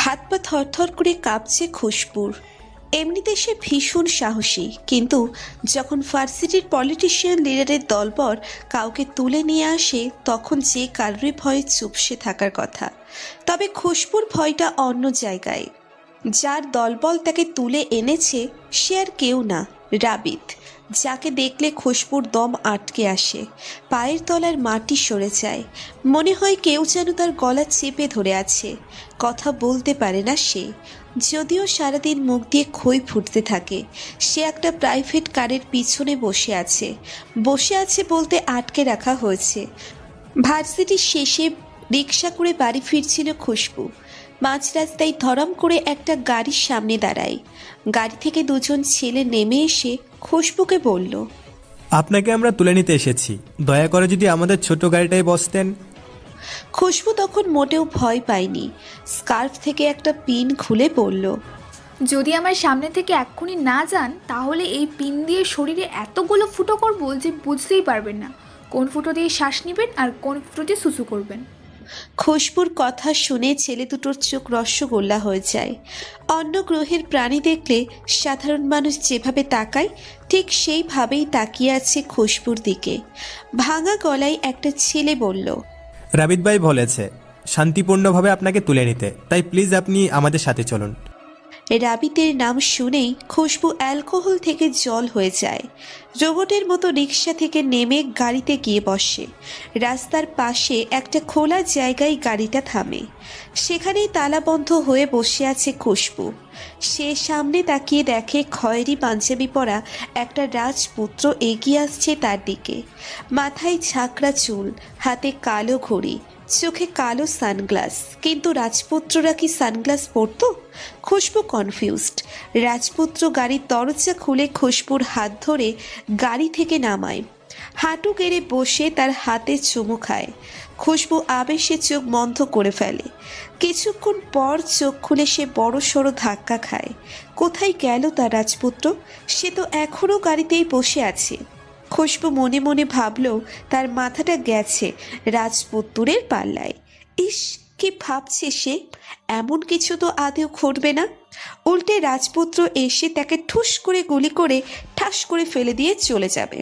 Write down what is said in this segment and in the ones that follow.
হাত পা থরথর করে কাঁপছে খুশবুর। এমনিতে সে ভীষণ সাহসী, কিন্তু যখন ভার্সিটির পলিটিশিয়ান লিডারের দলবল কাউকে তুলে নিয়ে আসে তখন যে কারোরই ভয়ে চুপসে থাকার কথা। তবে খুশবুর ভয়টা অন্য জায়গায়। যার দলবল তাকে তুলে এনেছে সে আর কেউ না, রাবিত, যাকে দেখলে খুশবুর দম আটকে আসে, পায়ের তলার মাটি সরে যায়, মনে হয় কেউ যেন তার গলা চেপে ধরে আছে। কথা বলতে পারে না সে, যদিও সারাদিন মুখ দিয়ে খই ফুটতে থাকে। সে একটা প্রাইভেট কারের পিছনে বসে আছে বলতে আটকে রাখা হয়েছে। ভার্সিটির শেষে রিকশা করে বাড়ি ফিরছিল খুশবু। মাঝ রাস্তায় ধরম করে একটা গাড়ির সামনে দাঁড়ায়। গাড়ি থেকে দুজন ছেলে নেমে এসে খুশবুকে বলল, আপনাকে আমরা তুলে নিতে এসেছি, দয়া করে যদি আমাদের ছোট গাড়িটায় বসতেন। খুশবু তখন মোটেও ভয় পায়নি। স্কার্ফ থেকে একটা পিন খুলে বলল, যদি আমার সামনে থেকে এক্ষুনি না যান তাহলে এই পিন দিয়ে শরীরে এতগুলো ফুটো করব যে বুঝতেই পারবেন না কোন ফুটো দিয়ে শ্বাস নেবেন আর কোন ফুটো দিয়ে সুসু করবেন। খুশবুর কথা শুনে ছেলে দুটোর চোখ রসগোল্লা হয়ে যায়। অন্য গ্রহের প্রাণী দেখলে সাধারণ মানুষ যেভাবে তাকায় ঠিক সেইভাবেই তাকিয়ে আছে খুশবুর দিকে। ভাঙা গলায় একটা ছেলে বলল, রাবিত ভাই বলেছে শান্তিপূর্ণভাবে আপনাকে তুলে নিতে, তাই প্লিজ আপনি আমাদের সাথে চলুন। রাবিতের নাম শুনেই খুশবু অ্যালকোহল থেকে জল হয়ে যায়। রোবটের মতো রিকশা থেকে নেমে গাড়িতে গিয়ে বসে। রাস্তার পাশে একটা খোলা জায়গায় গাড়িটা থামে। সেখানেই তালাবন্ধ হয়ে বসে আছে খুশবু। সে সামনে তাকিয়ে দেখে খয়েরি পাঞ্জাবি পরা একটা রাজপুত্র এগিয়ে আসছে তার দিকে। মাথায় ঝাঁকড়া চুল, হাতে কালো ঘড়ি, চোখে কালো সানগ্লাস। কিন্তু রাজপুত্ররা কি সানগ্লাস পরতো? খুশবু কনফিউজড। রাজপুত্র গাড়ির দরজা খুলে খুশবুর হাত ধরে গাড়ি থেকে নামায়। হাঁটু গেড়ে বসে তার হাতে চুমু খায়। খুশবু আবেশে চোখ বন্ধ করে ফেলে। কিছুক্ষণ পর চোখ খুলে সে বড় সড়ো ধাক্কা খায়। কোথায় গেল তার রাজপুত্র? সে তো এখনও গাড়িতেই বসে আছে। খুশবু মনে মনে ভাবল তার মাথাটা গেছে রাজপুত্রের পাল্লায়। ইস, কি ভাবছে সে? এমন কিছু তো আদেও ঘটবে না। উল্টে রাজপুত্র এসে তাকে ঠুস করে গুলি করে ঠাস করে ফেলে দিয়ে চলে যাবে।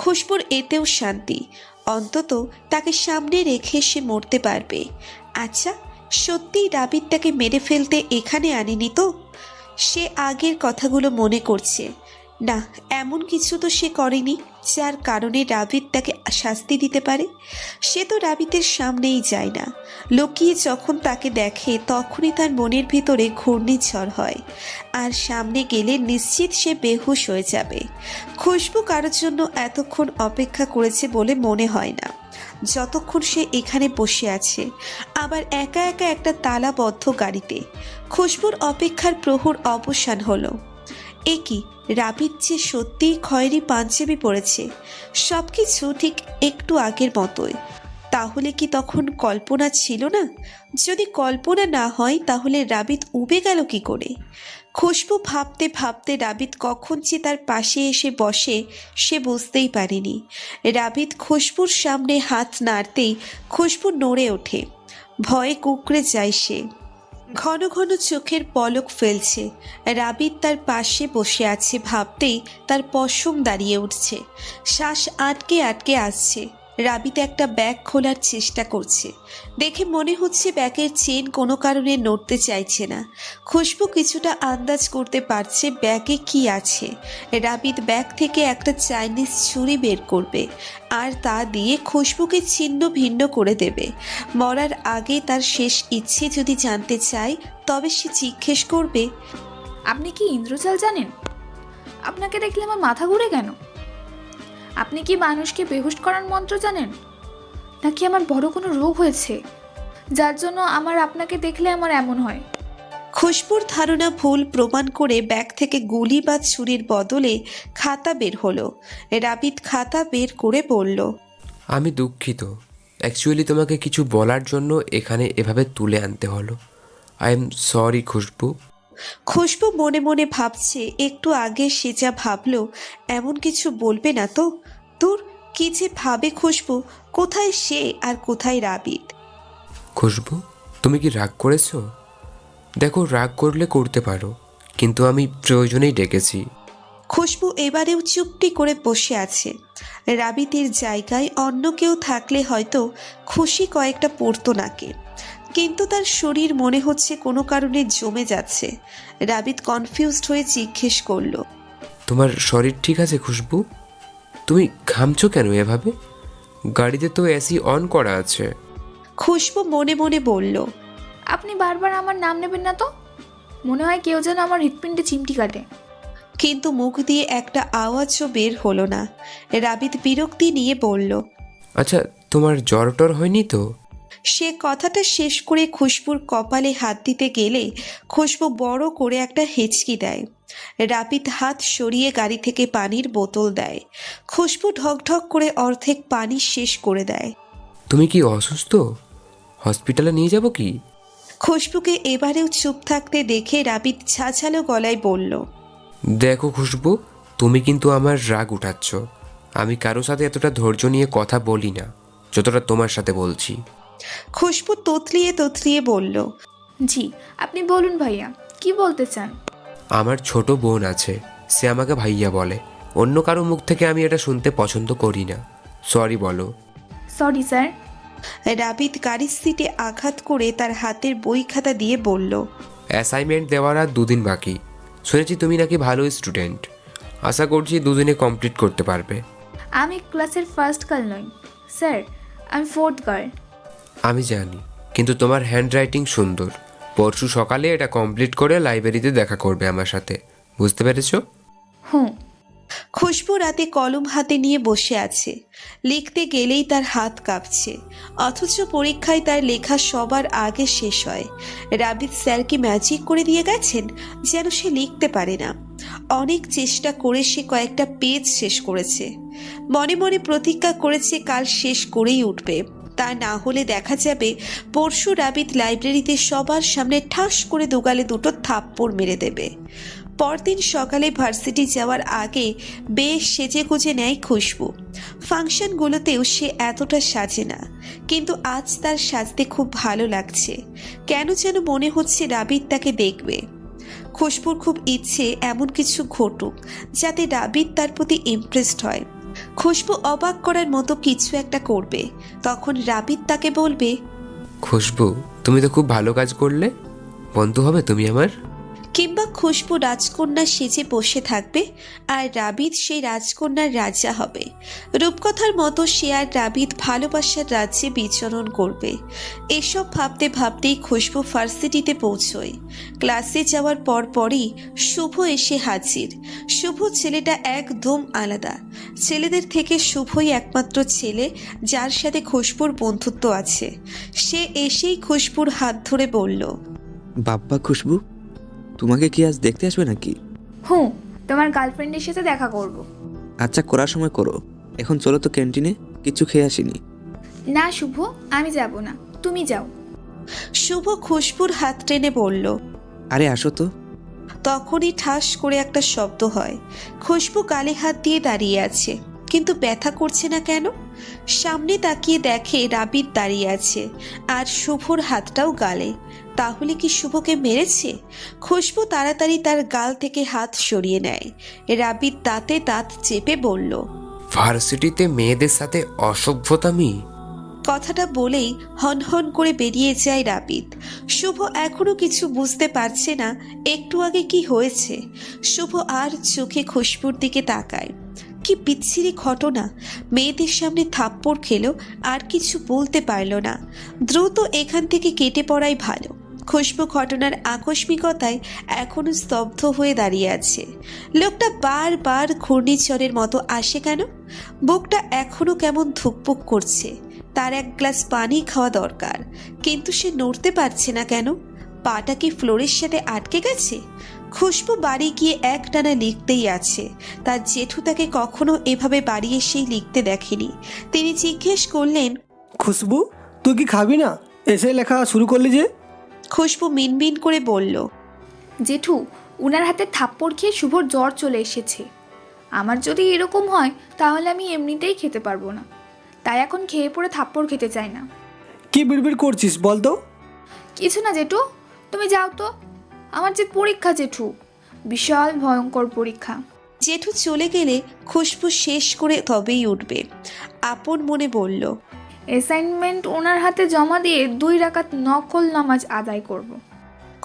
খুশবুর এতেও শান্তি, অন্তত তাকে সামনে রেখে সে মরতে পারবে। আচ্ছা, সত্যিই রাবিত তাকে মেরে ফেলতে এখানে আনেনি তো? সে আগের কথাগুলো মনে করছে। না, এমন কিছু তো সে করেনি যার কারণে রাবিত তাকে শাস্তি দিতে পারে। সে তো রাবিতের সামনেই যায় না। লুকিয়ে যখন তাকে দেখে তখনই তার মনের ভিতরে ঘূর্ণিঝড় হয়, আর সামনে গেলে নিশ্চিত সে বেহুশ হয়ে যাবে। খুশবু কারোর জন্য এতক্ষণ অপেক্ষা করেছে বলে মনে হয় না, যতক্ষণ সে এখানে বসে আছে, আবার একা একা একটা তালাবদ্ধ গাড়িতে। খুশবুর অপেক্ষার প্রহর অবসান হলো। এ কি, রাবিত যে সত্যিই খয়েরি পাঞ্জাবি পরেছে, সবকিছু ঠিক একটু আগের মতোই। তাহলে কি তখন কল্পনা ছিল না? যদি কল্পনা না হয় তাহলে রাবিত উবে গেল কি করে? খুশবু ভাবতে ভাবতে রাবিত কখন যে তার পাশে এসে বসে সে বুঝতেই পারেনি। রাবিত খুশবুর সামনে হাত নাড়তেই খুশবু নড়ে ওঠে। ভয়ে কুঁকড়ে যায় সে। ঘন ঘন চোখের পলক ফেলছে। রাবিত তার পাশে বসে আছে ভাবতেই তার পশম দাঁড়িয়ে উঠছে। শ্বাস আটকে আটকে আসছে। রাবিত একটা ব্যাগ খোলার চেষ্টা করছে। দেখে মনে হচ্ছে ব্যাগের চেন কোনো কারণে নড়তে চাইছে না। খুশবু কিছুটা আন্দাজ করতে পারছে ব্যাগে কি আছে। রাবিত ব্যাগ থেকে একটা চাইনিজ ছুরি বের করবে, আর তা দিয়ে খুশবুকে ছিন্ন ভিন্ন করে দেবে। মরার আগে তার শেষ ইচ্ছে যদি জানতে চায় তবে সে জিজ্ঞেস করবে, আপনি কি ইন্দ্রজাল জানেন? আপনাকে দেখলে আমার মাথা ঘুরে কেন? আপনি কি মানুষকে বেহুশ করার মন্ত্র জানেন? নাকি আমার বড় কোনো রোগ হয়েছে যার জন্য আপনাকে দেখলে আমার এমন হয়? খুশবুর ধারণা ভুল প্রমাণ করে ব্যাগ থেকে গুলি বা ছুরির বদলে খাতা বের হলো। রাবিত খাতা বের করে বলল, আমি দুঃখিত, অ্যাকচুয়ালি তোমাকে কিছু বলার জন্য এখানে এভাবে তুলে আনতে হলো। আই এম সরি খুশবু। খুশবু মনে মনে ভাবছে একটু আগে সে যা ভাবলো এমন কিছু বলবে না তো। তোর কি যে ভাবে খুশবু, কোথায় সে আর কোথায় রাবিত? খুশবু, তুমি কি রাগ করেছো? দেখো, রাগ করলে করতে পারো, কিন্তু আমি প্রয়োজনেই ডেকেছি। খুশবু এবারেও চুপটি করে বসে আছে। রাবিতের জায়গায় অন্য কেউ থাকলে হয়তো খুশি কয়েকটা পড়তো নাকে, কিন্তু তার শরীর মনে হচ্ছে কোনো কারণে জমে যাচ্ছে। রাবিত কনফিউজড হয়ে জিজ্ঞেস করলো, তোমার শরীর ঠিক আছে খুশবু? তুমি ঘামছো কেন এভাবে? গাড়িতে তো এসি অন করা আছে। খুশবু মনে মনে বলল, আপনি বারবার আমার নাম নেবেন না তো। মনে হয় কেউ যেন আমার হৃৎপিণ্ডে চিমটি কাটে। কিন্তু মুখ দিয়ে একটা আওয়াজও বের হলো না। রাবিত বিরক্তি নিয়ে বলল, আচ্ছা, তোমার জ্বর টর হয়নি তো? সে কথাটা শেষ করে খুশবুর কপালে হাত দিতে গেলে খুশবু বড় করে একটা হেঁচকি দেয়। রাবিত হাত সরিয়ে গাড়ি থেকে পানির বোতল দেয়। খুশবু ঢকঢক করে অর্ধেক পানি শেষ করে দেয়। তুমি কি অসুস্থ? হসপিটালে নিয়ে যাব কি? খুশবুকে এবারেও চুপ থাকতে দেখে রাবিত ছাঝালো গলায় বলল, দেখো খুশবু, তুমি কিন্তু আমার রাগ উঠাচ্ছ। আমি কারো সাথে এতটা ধৈর্য নিয়ে কথা বলি না যতটা তোমার সাথে বলছি। খুশবু তোতলিয়ে তোতলিয়ে বলল, জি, আপনি বলুন ভাইয়া, কি বলতে চান? আমার ছোট বোন আছে, সে আমাকে ভাইয়া বলে। অন্য কারো মুখ থেকে আমি এটা শুনতে পছন্দ করি না। সরি বলো। Sorry sir. রাবিত গাড়ির সিটে আঘাত করে তার হাতের বই খাতা দিয়ে বলল, অ্যাসাইনমেন্ট দেওয়ার আর 2 দিন বাকি। শুনেছি তুমি নাকি ভালো স্টুডেন্ট। আশা করছি 2 দিনে কমপ্লিট করতে পারবে। আমি ক্লাসের ফার্স্ট গার্ল নই স্যার, আমি 4th গার্ল। আমি জানি, কিন্তু তোমার হ্যান্ডরাইটিং সুন্দর। পরশু সকালে এটা কমপ্লিট করে লাইব্রেরিতে দেখা করবে আমার সাথে, বুঝতে পেরেছো? হুম। খুশবু রাতে কলম হাতে নিয়ে বসে আছে। লিখতে গেলেই তার হাত কাঁপছে, অথচ পরীক্ষায় তার লেখা সবার আগে শেষ হয়। রাবিত স্যার কি ম্যাজিক করে দিয়ে গেছেন যেন সে লিখতে পারে না। অনেক চেষ্টা করে সে কয়েকটা পেজ শেষ করেছে। মনে মনে প্রতিজ্ঞা করেছে কাল শেষ করেই উঠবে। তা না হলে দেখা যাবে পরশু রাবিত লাইব্রেরিতে সবার সামনে ঠাস করে দুগালে দুটো থাপ্পড় মেরে দেবে। পরদিন সকালে ভার্সিটি যাওয়ার আগে বেশ সেজে গুজে নেয় খুশবু। ফাংশনগুলোতেও সে এতটা সাজে না, কিন্তু আজ তার সাজতে খুব ভালো লাগছে। কেন যেন মনে হচ্ছে রাবিত তাকে দেখবে। খুশবুর খুব ইচ্ছে এমন কিছু ঘটুক যাতে রাবিত তার প্রতি ইমপ্রেসড হয়। খুশবু অবাক করার মতো কিছু একটা করবে, তখন রাবিত তাকে বলবে, খুশবু, তুমি তো খুব ভালো কাজ করলে। বন্ধু হবে তুমি আমার? কিংবা খুশবু রাজকন্যা সেজে বসে থাকবে আর রাবিত সেই রাজকন্যার রাজা হবে। রূপকথার মতো সে আর রাবিত ভালোবাসার রাজ্যে বিচরণ করবে। এসব ভাবতে ভাবতেই খুশবু ভার্সিটিতে পৌঁছয়। ক্লাসে যাওয়ার পরই শুভ এসে হাজির। শুভ ছেলেটা একদম আলাদা। ছেলেদের থেকে শুভই একমাত্র ছেলে যার সাথে খুশবুর বন্ধুত্ব আছে। সে এসেই খুশবুর হাত ধরে বলল, বাপ্পা খুশবু, তোমাকে কি আজ দেখতে আসবে নাকি? হুম, তোমার গার্লফ্রেন্ডের সাথে দেখা করব। আচ্ছা, করার সময় করো। এখন চলো তো ক্যান্টিনে, কিছু খেয়ে আসিনি। না শুভ, আমি যাব না, তুমি যাও। শুভ খুশবুর হাত টেনে বলল। আরে আসো তো। তখনই ঠাস করে একটা শব্দ হয়। খুশবু গালে হাত দিয়ে দাঁড়িয়ে আছে, কিন্তু ব্যথা করছে না কেন। সামনে তাকিয়ে দেখে রাবিত দাঁড়িয়ে আছে আর শুভর হাতটাও গালে। তাহলে কি শুভকে মেরেছে? খুশবু তাড়াতাড়ি তার গাল থেকে হাত সরিয়ে নেয়। রাবিত দাঁতে দাঁত চেপে বলল, ভার্সিটিতে মেয়েদের সাথে অসভ্যতামি? কথাটা বলেই হনহন করে বেরিয়ে যায় রাবিত। শুভ এখনো কিছু বুঝতে পারছে না একটু আগে কি হয়েছে। শুভ আর চোখে খুশবুর দিকে তাকায়। কি বিচ্ছিরি ঘটনা! মেয়েদের সামনে থাপ্পড় খেলো আর কিছু বলতে পারল না। দ্রুত এখান থেকে কেটে পড়াই ভালো। খুশবু ঘটনার আকস্মিকতায় এখনো স্তব্ধ হয়ে দাঁড়িয়ে আছে। লোকটা বারবার ঘূর্ণিঝড়ের মতো আসে কেন? বুকটা এখনো কেমন ধুকপুক করছে। তার এক গ্লাস পানি খাওয়া দরকার, কিন্তু সে নড়তে পারছে না কেন? পাটা কি ফ্লোরের সাথে আটকে গেছে? খুশবু বাড়ি গিয়ে একটানা লিখতেই আছে। তার জেঠু তাকে কখনো এভাবে বাড়ি এসেই লিখতে দেখেনি। তিনি জিজ্ঞেস করলেন, খুশবু, তুই কি খাবি না? এসে লেখা শুরু করলি যে? খুশবু মিনমিন করে বলল, জেঠু, উনার হাতে থাপ্পড় খেয়ে শুভর জ্বর চলে এসেছে। আমার যদি এরকম হয় তাহলে আমি এমনিতেই খেতে পারবো না, তাই এখন খেয়ে পড়ে থাপ্পড় খেতে চাই না। কি বিড়বিড় করছিস বল তো? কিছু না জেঠু, তুমি যাও তো, আমার যে পরীক্ষা জেঠু, বিশাল ভয়ঙ্কর পরীক্ষা। জেঠু চলে গেলে খুশবু শেষ করে তবেই উঠবে। আপন মনে বলল, অ্যাসাইনমেন্ট ওনার হাতে জমা দিয়ে 2 রাকাত নকল নামাজ আদায় করব।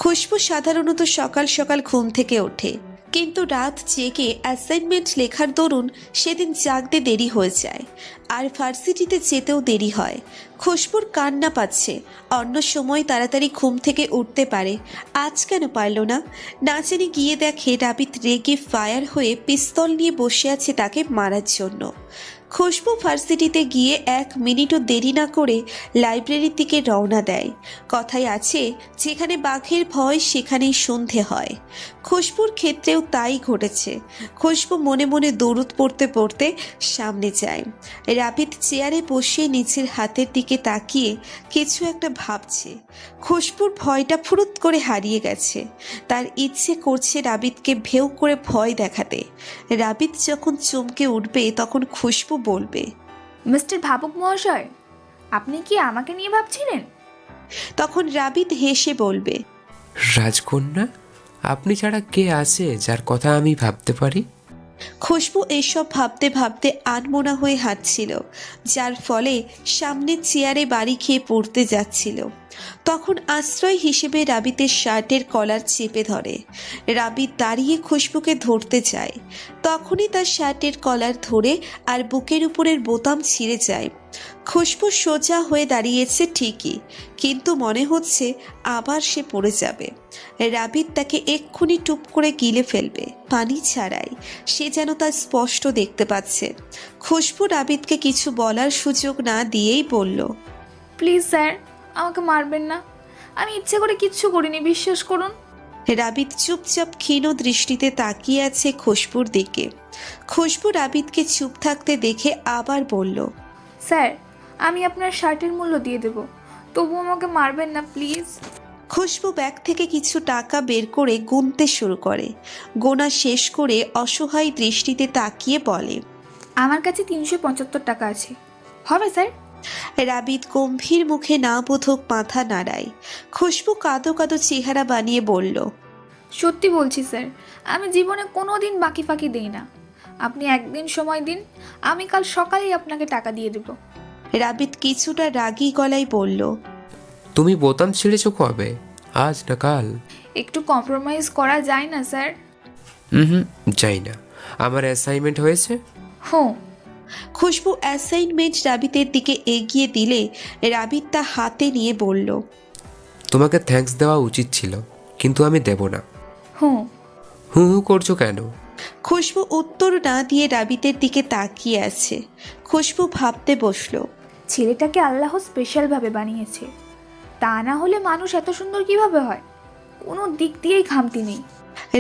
খুশবু সাধারণত সকাল সকাল ঘুম থেকে ওঠে, কিন্তু রাত জেগে অ্যাসাইনমেন্ট লেখার দরুন সেদিন জাগতে দেরি হয়ে যায়, আর ভার্সিটিতে যেতেও দেরি হয়। খুশবুর কান্না পাচ্ছে, অন্য সময় তাড়াতাড়ি ঘুম থেকে উঠতে পারে, আজ কেন পারল না? না জানি গিয়ে দেখে রাবিত রেগে ফায়ার হয়ে পিস্তল নিয়ে বসে আছে তাকে মারার জন্য। খুশবু ভার্সিটিতে গিয়ে 1 মিনিটও দেরি না করে লাইব্রেরির দিকে রওনা দেয়। কথায় আছে, যেখানে বাঘের ভয় সেখানেই সন্ধে হয়। খুশবুর ক্ষেত্রেও তাই ঘটেছে। খুশবু মনে মনে দরুদ পড়তে পড়তে সামনে যায়। রাবিত চেয়ারে বসে নিচের হাতের দিকে তাকিয়ে কিছু একটা ভাবছে। খুশবুর ভয়টা ফুরুত করে হারিয়ে গেছে। তার ইচ্ছে করছে রাবিতকে ভেউ করে ভয় দেখাতে। রাবিত যখন চমকে উঠবে তখন খুশবু বলবে, মিস্টার ভাবুক মহাশয়, আপনি কি আমাকে নিয়ে ভাবছিলেন? তখন রাবিত হেসে বলবে, রাজকন্যা, আপনি ছাড়া কে আছে যার কথা আমি ভাবতে পারি? খুশবু এসব ভাবতে ভাবতে আনমনা হয়ে হাঁটছিল, যার ফলে সামনের চেয়ারে বাড়ি খেয়ে পড়তে যাচ্ছিল। তখন আশ্রয় হিসেবে রাবিতের শার্টের কলার চেপে ধরে। রাবিত দাঁড়িয়ে খুশবুকে ধরতে যায়, তখনই তার শার্টের কলার ধরে আর বুকের উপরের বোতাম ছিঁড়ে যায়। খুশবু সোজা হয়ে দাঁড়িয়েছে ঠিকই, কিন্তু মনে হচ্ছে আবার সে পড়ে যাবে। রাবিত তাকে এক্ষুনি টুপ করে গিলে ফেলবে, পানি ছাড়াই। সে যেন তা স্পষ্ট দেখতে পাচ্ছে। খুশবু রাবিতকে কিছু বলার সুযোগ না দিয়েই বলল, প্লিজ স্যার, আমাকে মারবেন না, আমি ইচ্ছে করে কিচ্ছু করিনি, বিশ্বাস করুন। রাবিত চুপচাপ ক্ষীণ দৃষ্টিতে তাকিয়ে আছে খুশবুর দিকে। খুশবু রাবিতকে চুপ থাকতে দেখে আবার বলল, স্যার, আমি আপনার শার্টের মূল্য দিয়ে দেব, তবু আমাকে মারবেন না প্লিজ। খুশবু ব্যাগ থেকে কিছু টাকা বের করে গুনতে শুরু করে। গোনা শেষ করে অসহায় দৃষ্টিতে তাকিয়ে বলে, আমার কাছে 375 টাকা আছে, হবে স্যার? রাবিত গম্ভীর মুখে না বোধক মাথা নাড়ায়। খুশবু কাঁদো কাঁদো চেহারা বানিয়ে বলল, সত্যি বলছি স্যার, আমি জীবনে কোনো দিন বাকি ফাঁকি দিই না। আপনি একদিন সময় দিন, আমি কাল সকালেই আপনাকে টাকা দিয়ে দেব। রাবিত কিছুটা রাগী গলায় বলল, তুমি বোতাম ছিঁড়েছ কবে? আজ না কাল? একটু কম্প্রোমাইজ করা যায় না স্যার? হুম, যাই না। আমার অ্যাসাইনমেন্ট হয়েছে? হুঁ। খুশবু অ্যাসাইনমেন্ট রাবিতের দিকে এগিয়ে দিলে রাবিত তা হাতে নিয়ে বলল, তোমাকে থ্যাঙ্কস দেওয়া উচিত ছিল, কিন্তু আমি দেব না। হুঁ। হু হু করছো কেন? খুশবু উত্তর না দিয়ে রাবিতের দিকে তাকিয়ে আছে। খুশবু ভাবতে বসলো, ছেলেটাকে আল্লাহ স্পেশালভাবে বানিয়েছে, তা না হলে মানুষ এত সুন্দর কিভাবে হয়? কোনো দিক দিয়েই খামতি নেই।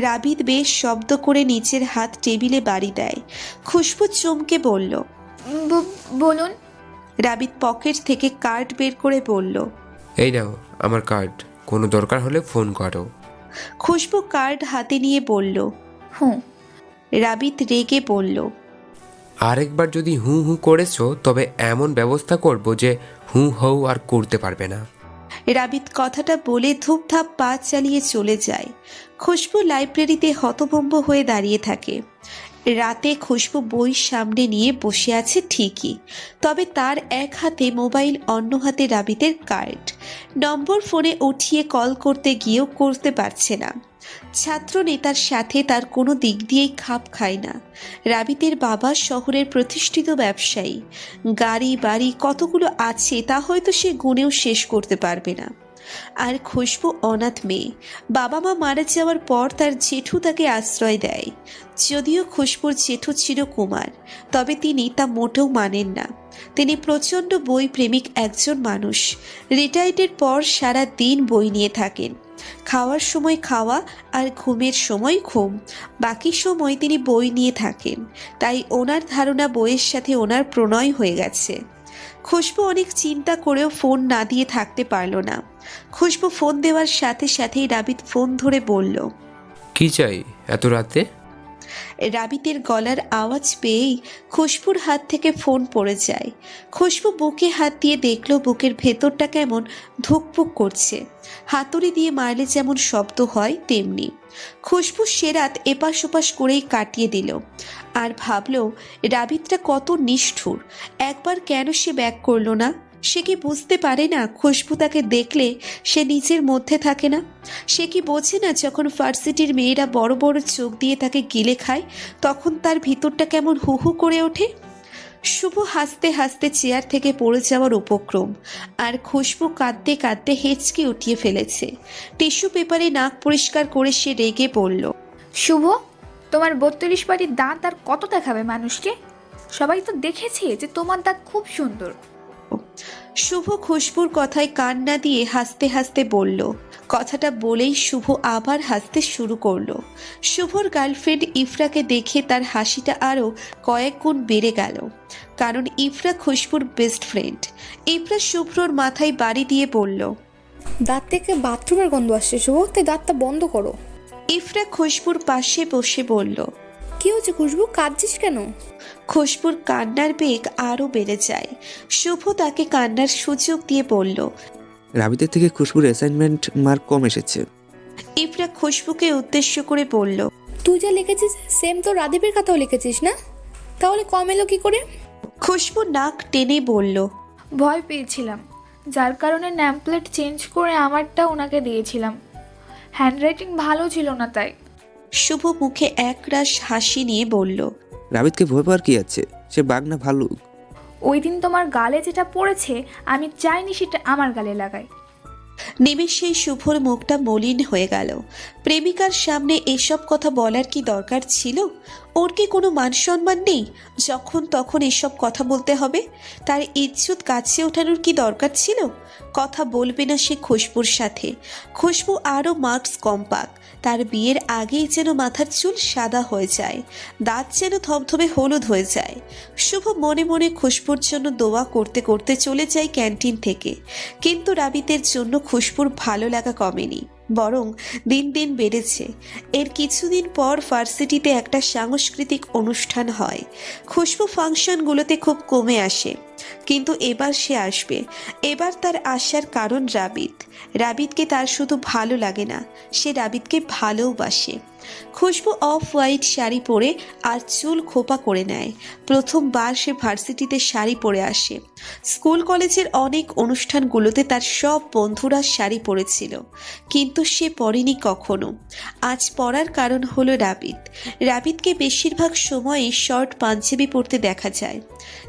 রাবিত বেশ শব্দ করে নিচের হাত টেবিলে বাড়ি দেয়। খুশবু চমকে বলল, বলুন। রাবিত পকেট থেকে কার্ড বের করে বলল, এই নাও আমার কার্ড, কোনো দরকার হলে ফোন করো। খুশবু কার্ড হাতে নিয়ে বলল। হুঁ। রাবিত রেগে বলল, আরেকবার যদি হু হু করেছো তবে এমন ব্যবস্থা করব যে হু হউ আর করতে পারবে না। রাবিত কথাটা বলে ধূপধাপ পা চালিয়ে চলে যায়। খুশবু লাইব্রেরিতে হতভম্ব হয়ে দাঁড়িয়ে থাকে। রাতে খুশবু বই সামনে নিয়ে বসে আছে ঠিকই, তবে তার এক হাতে মোবাইল, অন্য হাতে রাবিতের কার্ড। নম্বর ফোনে উঠিয়ে কল করতে গিয়েও করতে পারছে না। ছাত্র নেতার সাথে তার কোনো দিক দিয়েই খাপ খায় না। রাবিতের বাবা শহরের প্রতিষ্ঠিত ব্যবসায়ী, গাড়ি বাড়ি কতগুলো আছে তা হয়তো সে গুণেও শেষ করতে পারবে না। আর খুশবু অনাথ মেয়ে, বাবা মা মারা যাওয়ার পর তার জেঠু তাকে আশ্রয় দেয়। যদিও খুশবুর জেঠু ছিল কুমার, তবে তিনি তা মোটেও মানেন না। তিনি প্রচণ্ড বই প্রেমিক একজন মানুষ। রিটায়ার্ডের পর সারা দিন বই নিয়ে থাকেন। খাওয়ার সময় খাওয়া আর ঘুমের সময় ঘুম, বাকি সময় তিনি বই নিয়ে থাকেন। তাই ওনার ধারণা বইয়ের সাথে ওনার প্রণয় হয়ে গেছে। খুশবু অনেক চিন্তা করেও ফোন না দিয়ে থাকতে পারল না। খুশবু ফোন দেওয়ার সাথে সাথেই রাবিত ফোন ধরে বলল, কি চাই এত রাতে? রাবিতের গলার আওয়াজ পেয়েই খুশবুর হাত থেকে ফোন পড়ে যায়। খুশবু বুকে হাত দিয়ে দেখলো বুকের ভেতরটা কেমন ধুকপুক করছে। হাতুড়ি দিয়ে মারলে যেমন শব্দ হয় তেমনি। খুশবু সে রাত এপাশ ওপাশ করেই কাটিয়ে দিল আর ভাবলো রাবিতটা কত নিষ্ঠুর। একবার কেন সে ব্যাক করলো না? সে কি বুঝতে পারে না খুশবু তাকে দেখলে সে নিজের মধ্যে থাকে না? সে কি বোঝে না যখন ভার্সিটির মেয়েরা বড় বড় চোখ দিয়ে তাকে গিলে খায় তখন তার ভিতরটা কেমন হু হু করে ওঠে? শুভ হাসতে হাসতে চেয়ার থেকে পড়ে যাওয়ার উপক্রম, আর খুশবু কাঁদতে কাঁদতে হেঁচকে উঠিয়ে ফেলেছে। টিস্যু পেপারে নাক পরিষ্কার করে সে রেগে পড়ল। শুভ, তোমার 32 বাড়ির দাঁত আর কত দেখাবে মানুষকে? সবাই তো দেখেছে যে তোমার দাঁত খুব সুন্দর। শুভ খুশবুর কথায় কান না দিয়ে হাসতে হাসতে বলল। কথাটা বলেই শুভ আবার হাসতে শুরু করলো। শুভর গার্লফ্রেন্ড ইফরাকে দেখে তার হাসিটা আরও কয়েক গুণ বেড়ে গেল, কারণ ইফরা খুশবুর বেস্ট ফ্রেন্ড। ইফরা শুভ্রর মাথায় বাড়ি দিয়ে বলল, দাঁত থেকে বাথরুমের গন্ধ আসছে শুভ, তাই দাঁতটা বন্ধ করো। ইফরা খুশবুর পাশে বসে বলল। কি হচ্ছে খুশবু, কাঁদছিস কেন? খুশবুর কান্নার বেগ আরও বেড়ে যায়। শুভ তাকে কান্নার সুযোগ দিয়ে বলল। রাবিতের থেকে খুশবুর অ্যাসাইনমেন্ট মার্ক কম এসেছে। ইফরা খুশবুকে উদ্দেশ্য করে বলল, তুই যা লিখেছিস সেম তো রাদীপের কথাও লিখেছিস না, তাহলে কম এলো কি করে? খুশবু নাক টেনে বলল, ভয় পেয়েছিলাম, যার কারণে নেমপ্লেট চেঞ্জ করে আমারটা ওনাকে দিয়েছিলাম। হ্যান্ডরাইটিং ভালো ছিল না তাই। শুভ মুখে একরাশ হাসি নিয়ে বলল, রাবিতকে ভয় পাওয়ার কি আছে? সে বাঘ না ভালুক? ওই দিন তোমার গালে যেটা পড়েছে আমি চাইনি সেটা আমার গালে লাগাই। নিমেষেই শুভর মুখটা মলিন হয়ে গেল। প্রেমিকার সামনে এসব কথা বলার কি দরকার ছিল? ওর কি কোনো মান সম্মান নেই যখন তখন এসব কথা বলতে হবে? তার ইজ্জত কাছে ওঠানোর কি দরকার ছিল? কথা বলবে না সে খুশবুর সাথে। খুশবু আরও মার্কস কম পাক, তার বিয়ের আগেই যেন মাথার চুল সাদা হয়ে যায়, দাঁত যেন ধবধবে হলুদ হয়ে যায়। শুভ মনে মনে খুশবুর জন্য দোয়া করতে করতে চলে যায় ক্যান্টিন থেকে। কিন্তু রাবিতের জন্য খুশবুর ভালো লাগা কমেনি, বরং দিন দিন বেড়েছে। এর কিছুদিন পর ভার্সিটিতে একটা সাংস্কৃতিক অনুষ্ঠান হয়। খুশবু ফাংশনগুলোতে খুব কমে আসে, কিন্তু এবার সে আসবে। এবার তার আসার কারণ রাবিত। রাবিতকে তার শুধু ভালো লাগে না, সে রাবিতকে ভালোবাসে। খুশবু অফ হোয়াইট শাড়ি পরে আর চুল খোপা করে নেয়। প্রথমবার সে ভার্সিটিতে শাড়ি পরে আসে। স্কুল কলেজের অনেক অনুষ্ঠানগুলোতে তার সব বন্ধুরা শাড়ি পরেছিল, কিন্তু সে পরেনি কখনো। আজ পরার কারণ হলো রাবিত। রাবিতকে বেশিরভাগ সময়ই শর্ট পাঞ্জাবি পরতে দেখা যায়,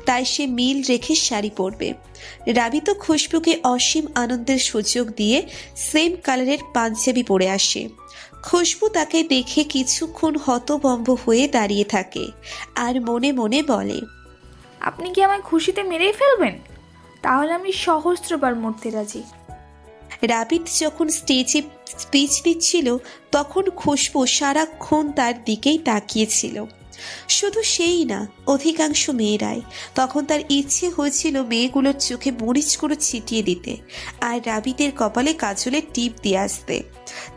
তাই সে মিল রেখে শাড়ি পরবে। রাবিতও খুশবুকে অসীম আনন্দের সুযোগ দিয়ে সেম কালারের পাঞ্জাবি পরে আসে। খুশবু তাকে দেখে কিছুক্ষণ হতভম্ব হয়ে দাঁড়িয়ে থাকে আর মনে মনে বলে, আপনি কি আমায় খুশিতে মেরেই ফেলবেন? তাহলে আমি সহস্রবার মরতে রাজি। রাবিত যখন স্টেজে স্পিচ দিচ্ছিল তখন খুশবু সারাক্ষণ তার দিকেই তাকিয়েছিল। শুধু সেই না, অধিকাংশ মেয়েরাই। তখন তার ইচ্ছে হয়েছিল মেয়েগুলোর চোখে মরিচগুলো ছিটিয়ে দিতে আর রাবিতের কপালে কাজলের টিপ দিয়ে আসতে,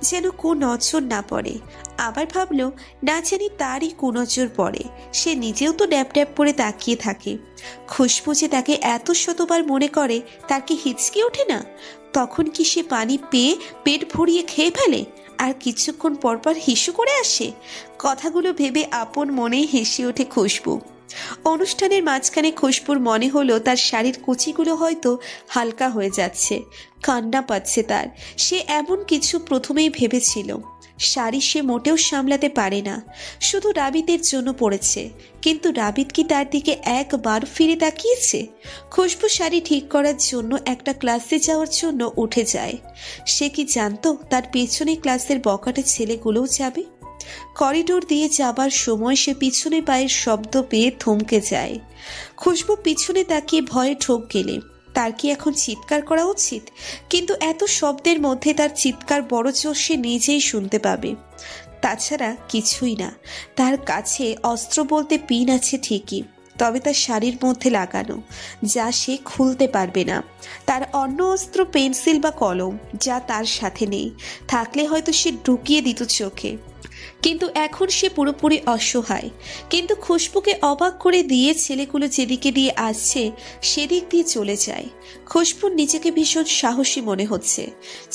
যেন নজর না পড়ে। আবার ভাবলো, না জানি তারই নজর পড়ে, সে নিজেও তো ড্যাপ ড্যাপ করে তাকিয়ে থাকে। খুশবু যে তাকে এত শতবার মনে করে, তার কি হিচকি ওঠে না? তখন কি সে পানি পেয়ে পেট ভরিয়ে খেয়ে ফেলে আর কিছুক্ষণ পরপর হিসু করে আসে? কথাগুলো ভেবে আপন মনেই হেসে ওঠে খুশবু। অনুষ্ঠানের মাঝখানে খুশবুর মনে হলো তার শাড়ির কুচিগুলো হয়তো হালকা হয়ে যাচ্ছে, কান্না পাচ্ছে তার। সে এমন কিছু প্রথমেই ভেবেছিল। শাড়ি সে মোটেও সামলাতে পারে না, শুধু রাবিতের জন্য পড়েছে। কিন্তু রাবিত কি তার দিকে একবার ফিরে তাকিয়েছে? খুশবু শাড়ি ঠিক করার জন্য একটা ক্লাসে যাওয়ার জন্য উঠে যায়। সে কি জানতো তার পেছনে ক্লাসের বকাটে ছেলেগুলোও যাবে? করিডোর দিয়ে যাবার সময় সে পিছনে পায়ের শব্দ পেয়ে থমকে যায়। খুশবু পিছনে তাকিয়ে ভয়ে ঠোক গেলে। তার কি এখন চিৎকার করা উচিত? কিন্তু এত শব্দের মধ্যে তার চিৎকার বড় জোর সে নিজেই শুনতে পাবে। তাছাড়া কিছুই না। তার কাছে অস্ত্র বলতে পিন আছে ঠিকই, তবে তার শাড়ির মধ্যে লাগানো, যা সে খুলতে পারবে না। তার অন্য অস্ত্র পেন্সিল বা কলম, যা তার সাথে নেই। থাকলে হয়তো সে ঢুকিয়ে দিত চোখে, কিন্তু এখন সে পুরোপুরি অসহায়। কিন্তু খুশবুকে অবাক করে দিয়ে ছেলেগুলো যেদিকে দিয়ে আসছে সেদিক দিয়ে চলে যায়। খুশবুর নিজেকে ভীষণ সাহসী মনে হচ্ছে।